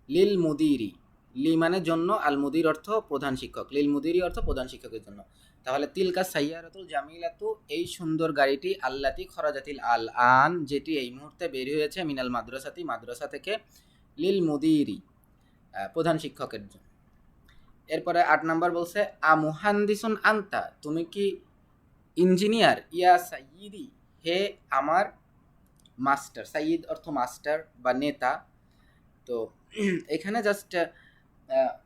লিল মুদিরি, লি মানে জন্য, আল মুদির অর্থ প্রধান শিক্ষক, লিল মুদিরি অর্থ প্রধান শিক্ষকের জন্য। তাহলে তিলকা সাইয়ারাতুল জামিলাতু, এই সুন্দর গাড়িটি, আল্লাতি খরাজাতিল আল আন, যেটি এই মুহূর্তে বের হয়েছে, মিনাল মাদ্রাসাতি মাদ্রাসা থেকে, লিল মুদিরি প্রধান শিক্ষকের জন্য। এরপরে 8 নাম্বার বলছে মুহান্দিসুন আন্তা, তুমি কি ইঞ্জিনিয়ার, ইয়া সাইয়িদি, হে আমার মাস্টার, সাইয়িদ অর্থ মাস্টার বা নেতা। তো এখানে জাস্ট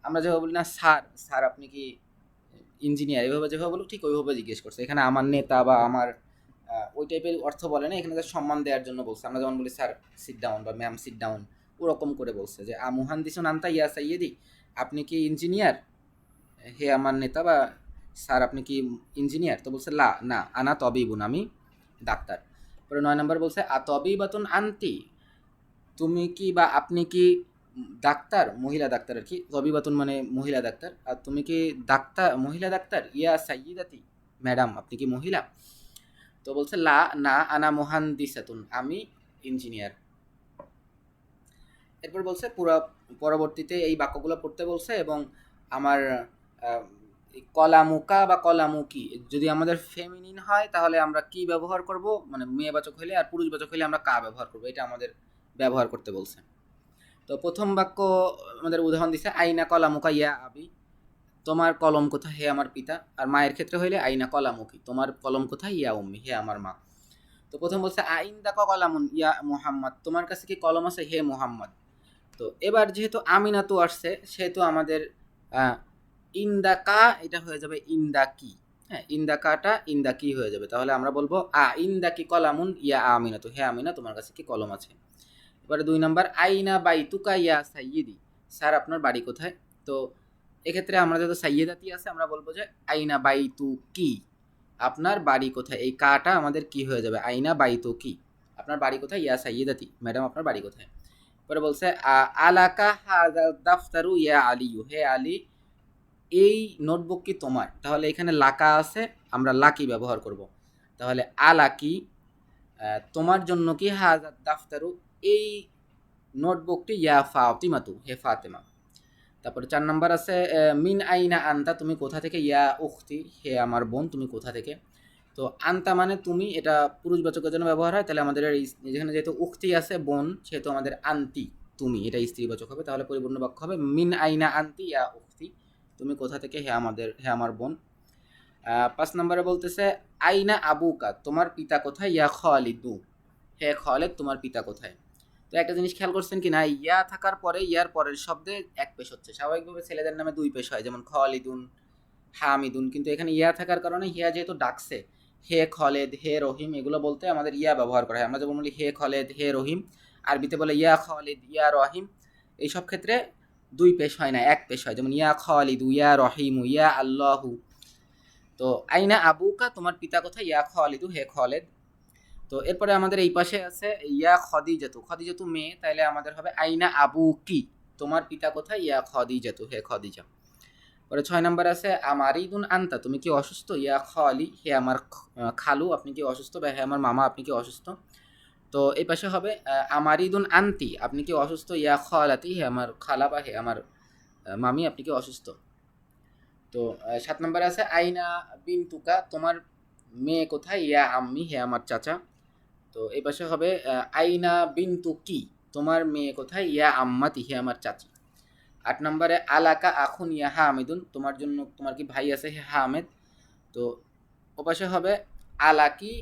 আমরা যেভাবে বলি না স্যার, স্যার আপনি কি ইঞ্জিনিয়ার, এভাবে যেভাবে বলো ঠিক ওইভাবে জিজ্ঞেস করছে। এখানে আমার নেতা বা আমার ওই টাইপের অর্থ বলে না, এখানে জাস্ট সম্মান দেওয়ার জন্য বলছে। আমরা যেমন বলি স্যার সিট ডাউন বা ম্যাম সিট ডাউন, ওরকম করে বলছে যে মুহান্দিসুন আন্তা ইয়া সাইয়িদি, আপনি কি ইঞ্জিনিয়ার, হে আমার নেতা বা স্যার আপনি কি ইঞ্জিনিয়ার? তো বলছে লা, না, আনা তবিবুন, আমি ডাক্তার। পরে 9 নম্বর বলছে তবিবাতুন আন্তি, তুমি কি বা আপনি কি ডাক্তার, মহিলা ডাক্তার আর কি, তবিবাতুন মানে মহিলা ডাক্তার, আর তুমি কি ডাক্তার, মহিলা ডাক্তার, ইয়া সাইয়িদাতি, ম্যাডাম আপনি কি মহিলা? তো বলছে লা, না, আনা মুহান্দিসাতুন, আমি ইঞ্জিনিয়ার। এরপর বলছে পরবর্তীতে এই বাক্যগুলো পড়তে বলছে, এবং আমার কলামুকা বা কলামুকি যদি আমাদের ফেমিনিন হয় তাহলে আমরা কি ব্যবহার করব, মানে মেয়েবাচক হইলে, আর পুরুষবাচক হইলে আমরা কা ব্যবহার করব, এটা আমাদের ব্যবহার করতে বলছে। তো প্রথম বাক্য আমাদের উদাহরণ দিছে আইনা কলামুকা ইয়া আবি, তোমার কলম কোথায়, হে আমার পিতা। আর মায়ের ক্ষেত্রে হইলে আইনা কলামুকি, তোমার কলম কোথায়, ইয়া উম্মি, হে আমার মা। তো প্রথম বলছে আইন্দা কলামুন ইয়া মুহাম্মদ, তোমার কাছে কি কলম আছে, হে মুহাম্মদ। তো এবার যেহেতু আমিনাতু আসছে, সেহেতু আমাদের ইন্দাকা এটা হয়ে যাবে ইন্দাকি। হ্যাঁ, ইন্দাকাটা ইন্দাকি হয়ে যাবে। তাহলে আমরা বলবো ইন্দাকি কলামুন ইয়া আমিনাতু, হে আমিনা তোমার কাছে কি কলম আছে। এবারে 2 নাম্বার আইনা বাইতুকা ইয়া সাইয়্যিদি, স্যার আপনার বাড়ি কোথায়। তো এক্ষেত্রে আমরা যেহেতু সাইয়্যিদাতি আছে, আমরা বলবো যে আইনা বাইতু কি, আপনার বাড়ি কোথায়। এই কাটা আমাদের কি হয়ে যাবে, আইনা বাইতু কি, আপনার বাড়ি কোথায়, ইয়া সাইয়্যিদাতি, ম্যাডাম আপনার বাড়ি কোথায়। পরে বলছে আলাকা হাযাল দাফতারু ইয়া আলিয়ু, হে আলী এই নোটবুক কি তোমার। তাহলে এখানে লাকা আছে, আমরা লাকি ব্যবহার করব। তাহলে আলাকি তোমার জন্য কি, হাযাদ দাফতারু এই নোটবুকটি, ইয়া ফাতিমাতু হে ফাতেমা। তারপরে 4 নাম্বার আছে মিন আইনা আনতা, তুমি কোথা থেকে, ইয়া উখতি হে আমার বোন তুমি কোথা থেকে। তো আনতা মানে তুমি, এটা পুরুষবাচকের জন্য ব্যবহার হয়। তাহলে আমাদের যেখানে যেহেতু উখতি আছে বোন, সেহেতু আমাদের আন্তি তুমি, এটা স্ত্রীবাচক হবে। তাহলে পরিপূর্ণ বাক্য হবে মিন আইনা আন্তি ইয়া উখতি, তুমি কোথা থেকে, হে আমাদের, হে আমার বোন। 5 নম্বরে বলতেছে আইনা আবুকা, তোমার পিতা কোথায়, ইয়া খালিদু হে খালিদ তোমার পিতা কোথায়। তো একটা জিনিস খেয়াল করছেন কি না, ইয়া থাকার পরে ইয়ার পরের শব্দে এক পেশ হচ্ছে। স্বাভাবিকভাবে ছেলেদের নামে 2 পেশ হয়, যেমন খালিদুন, হামিদুন, কিন্তু এখানে ইয়া থাকার কারণে ইয়া যেহেতু ডাকছে, হে খালেদ, হে রহিম, এগুলো বলতে আমাদের ইয়া ব্যবহার করা হয়। আমরা যেমন বলি হে খালেদ, হে রহিম, আরবিতে বলে ইয়া খালিদ, ইয়া রহিম, এইসব ক্ষেত্রে 2 পেশ হয় না, এক পেশ হয়। যেমন ইয়া খালিদু, ইয়া রহিমু, ইয়া আল্লাহু। তো আইনা আবুকা, তোমার পিতা কোথায়, ইয়া খালিদু হে খালেদ। তো এরপরে আমাদের এই পাশে আছে ইয়া খদিজাতু, খদিজাতু মেয়ে, তাইলে আমাদের হবে আইনা আবু কি, তোমার পিতা কোথায়, ইয়া খদিজাতু হে খদিজা। পরে 6 নাম্বার আছে আমারিদুন আন্তা, তুমি কি অসুস্থ, ইয়া খালি হে আমার খালু আপনি কি অসুস্থ, বা হে আমার মামা আপনি কি অসুস্থ। তো এই পাশে হবে আমারিদুন আন্তি, আপনি কি অসুস্থ, ইয়া খালাতি হে আমার খালা বা হে আমার মামি আপনি কি অসুস্থ। তো 7 নম্বরে আছে আইনা বিনতুকা, তোমার মেয়ে কোথায়, ইয়া আম্মি হে আমার চাচা। তো এই পাশে হবে আইনা বিন্তু কি, তোমার মেয়ে কোথায়, ইয়া আম্মাতি হে আমার চাচি। 8 নম্বরে আলাকা আখুন ইয়া হামিদুন, তোমার জন্য, তোমার কি ভাই আছে, হে হামেদ। তো ওপাশে হবে আলাকি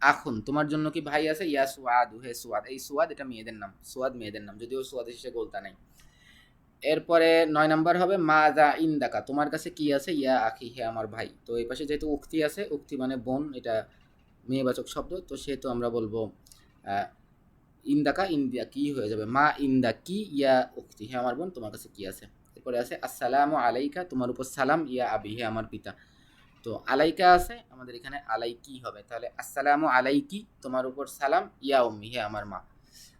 আখুন, তোমার জন্য কি ভাই আছে? ইয়া সুয়াদু, হে সুয়াদ। এই সুয়াদ এটা মেয়েদের নাম, সুয়াদ মেয়েদের নাম, যদিও সুয়াদের শেষে গোলতা নাই। এরপরে 9 নাম্বার হবে মাজা ইন্দাকা, তোমার কাছে কি আছে? ইয়া আখি, হে আমার ভাই। তো এই পাশে যেহেতু উক্তি আছে, উক্তি মানে বোন, এটা মেয়েবাচক শব্দ, তো সেহেতু আমরা বলবো ইন্দাকা, ইন্দিয়া কি হয়ে যাবে, মা ইন্দা কি ইয়া উক্তি, হে আমার বোন তোমার কাছে কি আছে। এরপরে আছে আসসালামু আলাইকা, তোমার উপর সালাম, ইয়া আবি, হে আমার পিতা। তো আলাইকা আছে, আমাদের এখানে আলাইকি হবে, তাহলে আসসালামু আলাইকি, তোমার উপর সালাম, ইয়া উম্মি, হে আমার মা।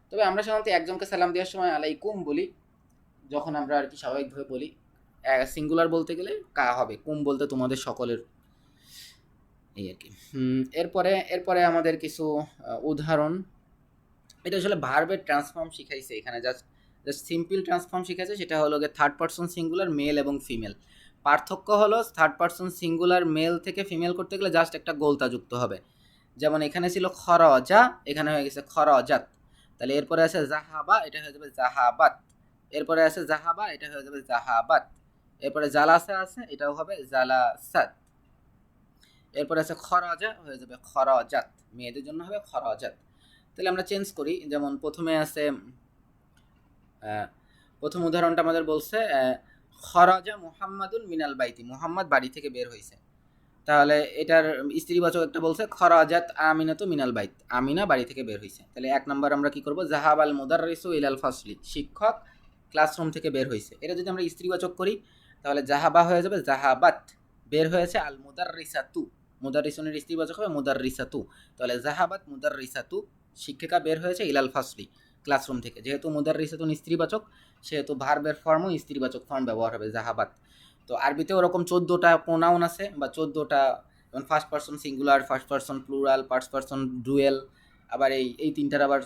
তবে আমরা সাধারণত একজনকে সালাম দেওয়ার সময় আলাইকুম বলি, যখন আমরা আর কি স্বাভাবিকভাবে বলি। সিঙ্গুলার বলতে গেলে কা হবে, কুম বলতে তোমাদের সকলের, এই আর কি। এরপরে এরপরে আমাদের কিছু উদাহরণ। এটা আসলে ভার্বের ট্রান্সফর্ম শিখাইছে এখানে, জাস্ট জাস্ট সিম্পল ট্রান্সফর্ম শিখাইছে, সেটা হলো গিয়ে থার্ড পারসন সিঙ্গুলার মেল এবং ফিমেল। পার্থক্য হলো থার্ড পারসন সিঙ্গুলার মেল থেকে ফিমেল করতে গেলে জাস্ট একটা গোলতা যুক্ত হবে। যেমন এখানে ছিল খরজা, এখানে হয়ে গেছে খরজাত। তাহলে এরপরে আছে জাহাবা, এটা হয়ে যাবে জাহাবাত। এরপরে আছে জাহাবা, এটা হয়ে যাবে জাহাবাত। এরপরে জালাসা আছে, এটাও হবে জালাসাত। এরপরে আছে খরজা, হয়ে যাবে খরজাত, মেয়েদের জন্য হবে খরজাত। তাহলে আমরা চেঞ্জ করি, যেমন প্রথমে আছে প্রথম উদাহরণটা আমাদের বলছে খরাজা মুহাম্মাদুন মিনাল বাইতি, মুহাম্মদ বাড়ি থেকে বের হয়েছে। তাহলে এটার স্ত্রীবাচক একটা বলছে খরাজাত আমিনাতু মিনাল বাইত, আমিনা বাড়ি থেকে বের হয়েছে। তাহলে 1 নম্বর আমরা কি করব, জাহাব আল মুদাররিসু ইলাল ফাসলি, শিক্ষক ক্লাসরুম থেকে বের হয়েছে। এটা যদি আমরা স্ত্রীবাচক করি তাহলে জাহাবা হয়ে যাবে জাহাবাত, বের হয়েছে আল মুদাররিসাতু, মুদাররিসুনের স্ত্রীবাচক হবে মুদাররিসাতু। তাহলে জাহাবাত মুদাররিসাতু, শিক্ষিকা বের হয়েছে ইলাল ফাসলি, ক্লাসরুম থেকে। যেহেতু মুদাররিসাতুন স্ত্রীবাচক, সেহেতু ভার্বের ফর্মও স্ত্রীবাচক ফর্ম ব্যবহার হবে জাহাবাত। তো আরবিতে ওরকম 14টা প্রোনাউন আছে, বা 14টা, যেমন first person singular, first person plural, first person dual, আবার এই তিনটার আবার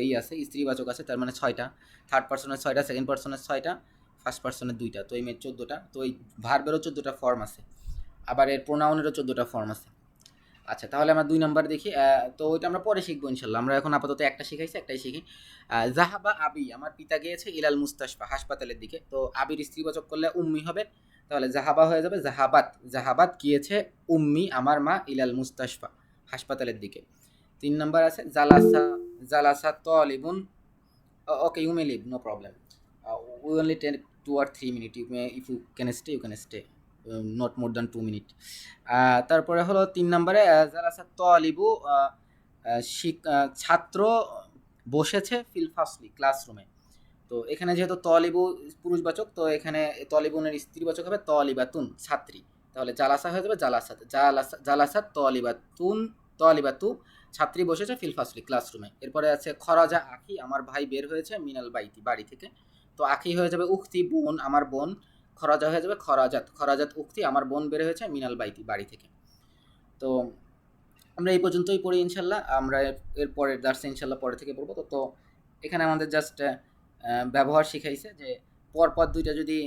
ই আছে, স্ত্রীবাচক আছে, তার মানে 6টা। থার্ড পারসনের 6টা, সেকেন্ড পারসনের 6টা, ফার্স্ট পারসনের 2টা, তো এই মেয়ে 14টা। তো এই ভার্বেরও 14টা ফর্ম আছে, আবার এর প্রোনাউনেরও 14টা ফর্ম আছে। আচ্ছা, তাহলে আমরা 2 নাম্বার দেখি। তো ওইটা আমরা পরে শিখবো ইনশাল্লাহ, আমরা এখন আপাতত একটা শিখাইছি, একটাই শিখি। জাহাবা আবি, আমার পিতা গিয়েছে ইলাল মুস্তাশফা, হাসপাতালের দিকে। তো আবির স্ত্রীবাচক করলে উম্মি হবে, তাহলে জাহাবা হয়ে যাবে জাহাবাত, জাহাবাত গিয়েছে উম্মি আমার মা ইলাল মুস্তাশফা, হাসপাতালের দিকে। 3 নাম্বার আছে জালাসা, জালাসা তালিবুন, okay you may leave, no problem, we only take 2 or 3 minute, you may, if you can stay you can stay, not more than 2 minute. তারপরে হলো 3 নম্বরে জালাসা তালিবু, ছাত্র বসেছে ফিল ফাসলি, ক্লাসরুমে। তো এখানে যেহেতু তলিবু পুরুষবাচক, তো এখানে তলিবুনের স্ত্রীবাচক হবে তলিবাতুন, ছাত্রী। তাহলে জালাসা হয়ে যাবে জালাসাত, জালাসাত তলিবাতুন, তলিবাতু, ছাত্রী বসেছে ফিল ফাসলি, ক্লাসরুমে। এরপরে আছে খরাজা আখি, আমার ভাই বের হয়েছে মিনাল বাইতি, বাড়ি থেকে। তো আখি হয়ে যাবে উখতি, বোন, আমার বোন। খরাজা হয়ে যাবে খরাজাত, খরাজাত উক্তি, আমার বোন বের হয়েছে মিনাল বাইতি, বাড়ি থেকে। তো আমরা এই পর্যন্তই পড়ি ইনশাল্লাহ, আমরা এর পরের দার্সে ইনশাল্লাহ পরে থেকে পড়বো। তো এখানে আমাদের জাস্ট ব্যবহার শিখাইছে যে পরপর দুইটা যদি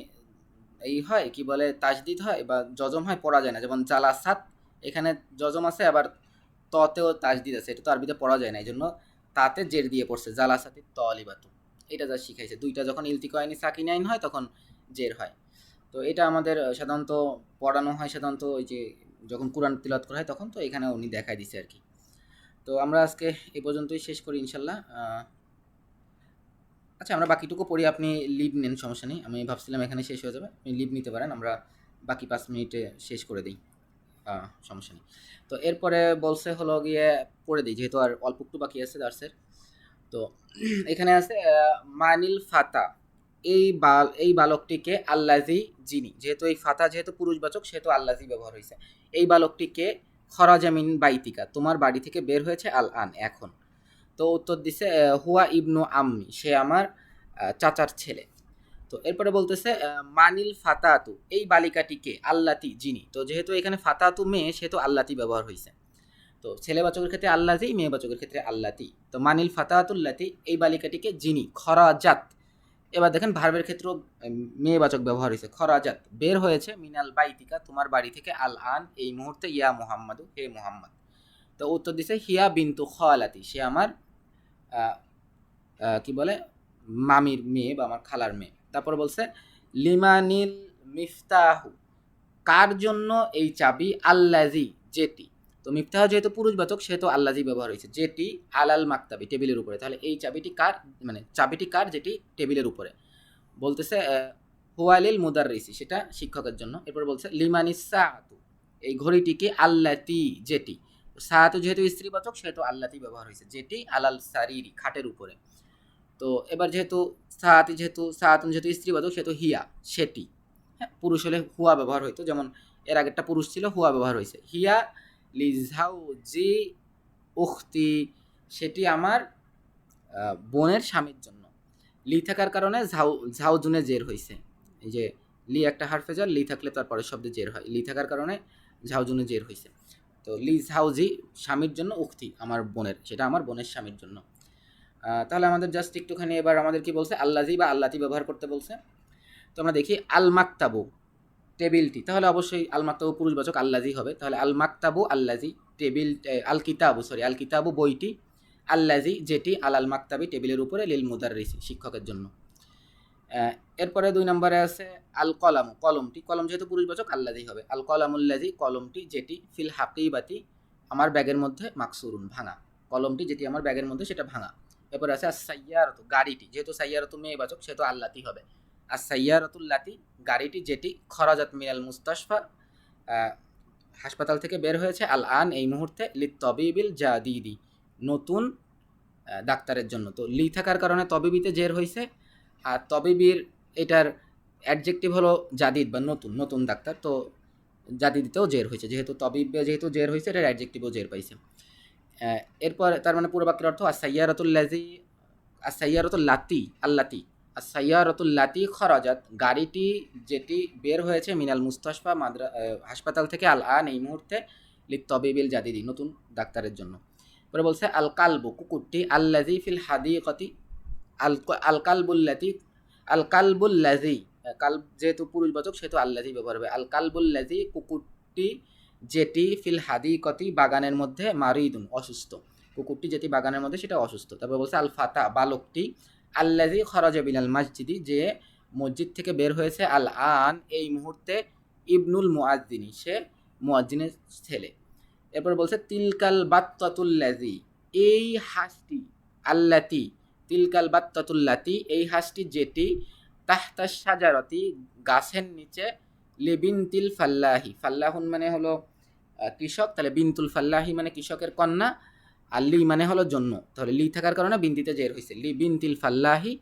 এই হয়, কি বলে, তাজদিদ হয় বা জজম হয়, পড়া যায় না। যেমন জালাসাত, এখানে জজম আছে, আবার ততেও তাজদিদ আছে, এটা তো আরবিতে পড়া যায় না, এই জন্য তাতে জের দিয়ে পড়ছে, জালাসাতি তলিবাতু। এটা যা শিখাইছে, দুইটা যখন ইলতিকায়নি সাকিনাইন হয় তখন জের হয়। তো এটা আমাদের সাধারণত পড়ানো হয়, সাধারণত ওই যে যখন কোরআন তিলাওয়াত করা হয় তখন। তো এখানে উনি দেখাই দিছে আর কি। তো আমরা আজকে এই পর্যন্তই শেষ করি ইনশাল্লাহ। আচ্ছা, আমরা বাকিটুকু পড়ি, আপনি লিভ নেন, সমস্যা নেই। আমি ভাবছিলাম এখানে শেষ হয়ে যাবে, আপনি লিভ নিতে পারেন, আমরা বাকি 5 মিনিটে শেষ করে দিই, সমস্যা নেই। তো এরপরে বলছে হলো গিয়ে পড়ে দিই, যেহেতু আর অল্প একটু বাকি আছে দার্সের। তো এখানে আছে মানিল ফাতা, এই বালকটিকে আল্লাজি, যিনি, যেহেতু এই ফাতা যেহেতু পুরুষবাচক, সেহেতু আল্লাজি ব্যবহার হয়েছে। এই বালকটিকে খরাজামিন বাইতিকা, তোমার বাড়ি থেকে বের হয়েছে আল আন, এখন। তো উত্তর দিছে হুয়া ইবনু আম্মি, সে আমার চাচার ছেলে। তো এরপরে বলতেছে মানিল ফাতাতু, এই বালিকাটিকে, আল্লাতি, যিনি। তো যেহেতু এখানে ফাতাতু মেয়ে, সেহেতু আল্লাতি ব্যবহার হয়েছে। তো ছেলেবাচকের ক্ষেত্রে আল্লাতি, মেয়েবাচকের ক্ষেত্রে আল্লাতি। তো মানিল ফাতাতুল্লাতি, এই বালিকাটিকে, যিনি খরাজাত। এবার দেখেন ভার্বের ক্ষেত্রেও মেয়েবাচক ব্যবহার হয়েছে, খরাজাত, বের হয়েছে মিনাল বাইতিকা, তোমার বাড়ি থেকে, আল আন, এই মুহূর্তে, ইয়া মুহাম্মাদু, হে মুহাম্মদ। তো উত্তর দিছে হিয়া বিন্তু খালাতি, সে আমার কি বলে, মামির মেয়ে বা আমার খালার মেয়ে। তারপর বলছে লিমানিল মিফতাহু, কার জন্য এই চাবি, আল্লাজি, যেটি। তো মিফতাহ যেহেতু পুরুষবাচক সেহেতু আল্লাজি ব্যবহার হয়েছে, যেটি আলাল মাকতাবি টেবিলের উপরে। তাহলে এই চাবিটি কার, মানে চাবিটি কার যেটি টেবিলের উপরে। বলতেছে হুয়ালিল মুদাররিসি, সেটা শিক্ষকের জন্য। এরপর বলছে লিমানিস সাআতু, এই ঘড়িটিকে আল্লাতি যেটি, সাআতু যেহেতু স্ত্রীবাচক সেহেতু আল্লাতি ব্যবহার হয়েছে, যেটি আলাল সারিরি খাটের উপরে। তো এবার যেহেতু সাআতুন যেহেতু স্ত্রীবাচক সেহেতু হিয়া সেটি, হ্যাঁ পুরুষ হলে হুয়া ব্যবহার হইতো, যেমন এর আগেরটা পুরুষ ছিল, হুয়া ব্যবহার হয়েছে। হিয়া লিজাউজি উখতি, সেটি আমার বোনের স্বামীর জন্য। লি থাকার কারণে ঝাউজুনে জের হয়েছে, এই যে লি একটা হারফেজার, লি থাকলে তার পরের শব্দে জের হয়, লি থাকার কারণে ঝাউজুনে জের হয়েছে। তো লি ঝাউজি স্বামীর জন্য, উখতি আমার বোনের, সেটা আমার বোনের স্বামীর জন্য। তাহলে আমাদের জাস্ট একটুখানি এবার আমাদের কি বলছে, আল্লাজি বা আল্লাতি ব্যবহার করতে বলছে। তো আমরা দেখি আল মাকতাবু টেবিলটি, তাহলে অবশ্যই আল মাকতাবু পুরুষবাচক, আল্লাজি হবে। তাহলে আল মাকতাবু আল্লাজি, টেবিল আল কিতাবু বইটি, আল্লাজি যেটি আলাল মাকতাবি টেবিলের উপরে, লিল মুদাররিসি শিক্ষকের জন্য। এরপরে 2 নম্বরে আছে আল কলামু কলমটি, কলম যেহেতু পুরুষবাচক আল্লাজি হবে। আল কলামুল্লাজি কলমটি যেটি, ফিল হাকিবাতি আমার ব্যাগের মধ্যে, মাকসুরুন ভাঙা, কলমটি যেটি আমার ব্যাগের মধ্যে সেটা ভাঙা। এরপরে আছে আস-সাইয়ারাতু গাড়িটি, যেহেতু সাইয়ারাতু মেয়েবাচক সেহেতু আল্লাতি হবে। আস-সাইয়ারাতুল্লাতি গাড়িটি যেটি, খরাজাত মিনাল মুস্তাশফা হাসপাতাল থেকে বের হয়েছে, আল আন এই মুহূর্তে, লিত তবিবিল জাদিদি নতুন ডাক্তারের জন্য। তো লি থাকার কারণে তবিবিতে জের হয়েছে, আর তবিবির এটার অ্যাডজেক্টিভ হলো জাদিদ বা নতুন, নতুন ডাক্তার। তো জাদিদিতেও জের হয়েছে, যেহেতু তবিবে যেহেতু জের হয়েছে এটার অ্যাডজেক্টিভও জের পাইছে। এরপর তার মানে পুরো বাক্যের অর্থ আস-সাইয়ারাতুল্লাজি, আস-সাইয়ারাতুল্লাতি আল্লাতি, আস-সাইয়ারাতুল্লাতি খরাজাত গাড়িটি যেটি বের হয়েছে, মিনাল মুস্তাশফা হাসপাতাল থেকে, আল আন এই মুহূর্তে, লিত তবিবিল জাদিদি নতুন ডাক্তারের জন্য। পরে বলছে আল কালবু কুকুরটি, আল্লাজি ফিল হাদিকতি আল কালবুল্লাতি, আল কালবুল্লাজি কাল যেহেতু পুরুষবাচক সেহেতু আল্লাজি ব্যবহার হবে। আল কালবুল্লাজি কুকুরটি যেটি, ফিল হাদিকতি বাগানের মধ্যে, মারিদুন অসুস্থ, কুকুরটি যেটি বাগানের মধ্যে সেটা অসুস্থ। তারপর বলছে আল ফাতা বালকটি, আল্লাজি খরাজা বিনাল মসজিদি যে মসজিদ থেকে বের হয়েছে, আল আন এই মুহূর্তে, ইবনুল মুআজ্জিনি সে মুআজ্জিনের ছেলে। এরপর বলছে তিলকাল বাত্তাতুল্লাজি এই হাঁসটি, আল্লাতি তিলকাল বাত্তাতুল্লাতি এই হাঁসটি যেটি, তাহতা সাজারতি গাছের নিচে, লিবিনতিল ফাল্লাহি ফাল্লাহুন মানে হলো কৃষক, তাহলে বিনতুল ফাল্লাহি মানে কৃষকের কন্যা, আর লি মানে হলো জন্য, তাহলে লি থাকার কারণে বিনতিতে জের হয়েছে, লি বিনতিল ফাল্লাহি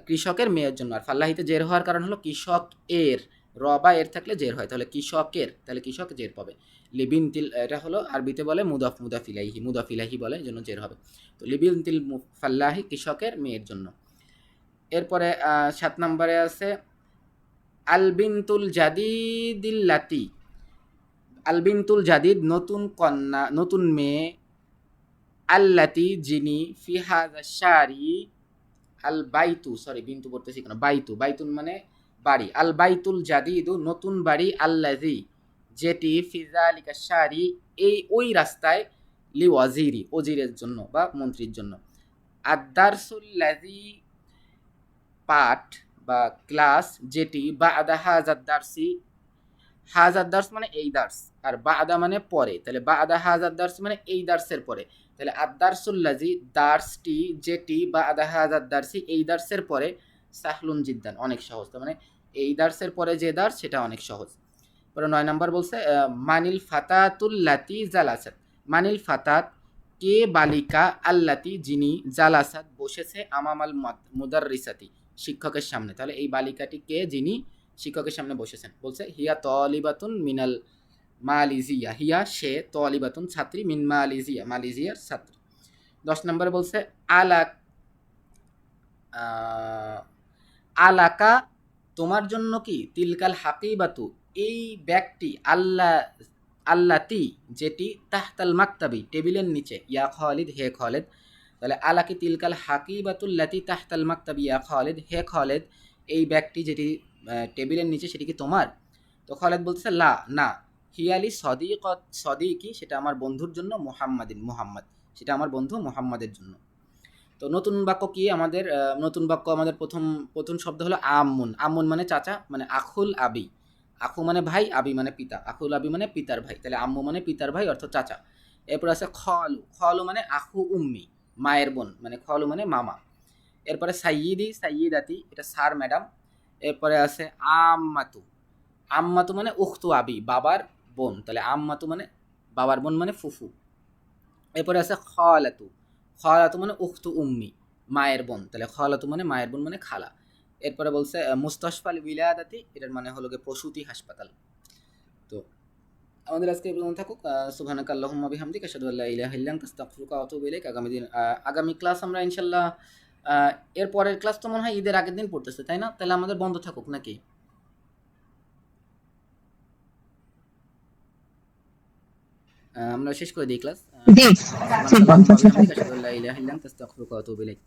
কৃষকের মেয়ের জন্য। আর ফাল্লাহিতে জের হওয়ার কারণ হলো কৃষক এর, র বা এর থাকলে জের হয়, তাহলে কৃষকের, তাহলে কৃষক জের পাবে। লিবিনতিল এটা হলো আরবিতে বলে মুদাফিলাহি বলে, জন্য জের হবে। তো লিবিনতিল ফাল্লাহি কৃষকের মেয়ের জন্য। এরপরে 7 নম্বরে আছে আলবিনতুল জাদিদিল্লাতি, আলবিনতুল জাদিদ নতুন কন্যা, নতুন মেয়ে, আল্লাতি যিনি, ফিহাজা শারি আল বাইতু, সরি বিন্তু পড়তেছি কেন, বাইতুন মানে বাড়ি, আল বাইতুল জাদিদু নতুন বাড়ি, আল্লাজি যেটি, ফিজালিকা শারি এই ওই রাস্তায়, লি ওয়াজিরি ওজিরের জন্য বা মন্ত্রীর জন্য। আদ-দারসুল্লাজি পাঠ বা ক্লাস যেটি, বা'দা হাজাদ দারসি হাজাদ দার্স মানে এই দার্স, আর বা'দা মানে পরে, তাহলে বা'দা হাজাদ দার্স মানে এই দার্সের পরে, তাহলে আদ-দারসুল্লাজি দার্সটি যেটি, বা'দা হাজাদ দার্সি এই দার্সের পরে, সাহলুন জিদ্দান অনেক সহজ, তার মানে এই দার্সের পরে যে দার্স সেটা অনেক সহজ। পরে 9 নম্বর বলছে মানিল ফাতাতুল্লাতি জালাসাত, মানিল ফাতাত কে বালিকা, আল্লাতি যিনি, জালাসাত বসেছে, আমামাল মুদাররিসাতি শিক্ষকের সামনে, তাহলে এই বালিকাটি কে যিনি শিক্ষকের সামনে বসেছেন। বলছে হিয়া তলিবাতুন মিনাল মালিজিয়া, হিয়া সে, তলিবাতুন ছাত্রী, মিন মালিজিয়া মালিজিয়ার ছাত্রী। 10 নম্বরে বলছে আলাকা তোমার জন্য কি, তিলকাল হাকিবাতু এই ব্যাগটি, আল্লাতি যেটি, তাহতাল মাকতাবি টেবিলের নিচে, ইয়া খালিদ হে খালিদ, তাহলে আলাকি তিলকাল হাকিবাতুল্লাতি তাহতাল মাকতাবি ইয়া খালিদ হে খালিদ এই ব্যাগটি যেটি টেবিলের নিচে সেটি কি তোমার। তো খালিদ বলতেছে লা না, হিয়ালি সদিকি সেটা আমার বন্ধুর জন্য, মুহাম্মদ সেটা আমার বন্ধু মুহাম্মাদের জন্য। তো নতুন বাক্য কি আমাদের, নতুন বাক্য আমাদের প্রথম শব্দ হলো আমুন, আমুন মানে চাচা, মানে আখুল আবি, আখু মানে ভাই, আবি মানে পিতা, আখুল আবি মানে পিতার ভাই, তাহলে আম্মু মানে পিতার ভাই অর্থাৎ চাচা। এরপর আছে খলু, খলু মানে আখু উম্মি, মায়ের বোন, মানে খলু মানে মামা। এরপরে সাইয়িদি সাইয়িদাতি, এটা স্যার ম্যাডাম। এরপরে আছে আম্মাতু, আম্মাতু মানে উখতু আবি, বাবার বোন, তাহলে আম্মাতু মানে বাবার বোন মানে ফুফু। এরপরে আছে খালাতু, খালাতু মানে উখতু উম্মি, মায়ের বোন, তাহলে খালাতু মানে মায়ের বোন মানে খালা। এরপরে বলছে মুস্তাশফাল বিলাদাতি, এটার মানে হলো গিয়ে প্রসূতি হাসপাতাল। তো আমাদের আজকে এই পর্যন্ত থাকুক। সুবহানাকা আল্লাহুম্মা বিহামদিকা আশহাদু আল্লা ইলাহা ইল্লা আনতা আস্তাগফিরুকা ওয়া আতুবু ইলাইক। আগামী ক্লাস আমরা ইনশাআল্লাহ এর পরের ক্লাস তো মনে হয় ঈদের আগের দিন পড়তেছে, তাই না? তাহলে আমাদের বন্ধ থাকুক নাকি? আমরা শেষ করে দিই ক্লাস। জি, জি সুবহানাকা বন্ধ আল্লাহুম্মা থাকুক। বিহামদিকা আশহাদু আল্লা ইলাহা ইল্লা আনতা আস্তাগফিরুকা ওয়া আতুবু ইলাইক।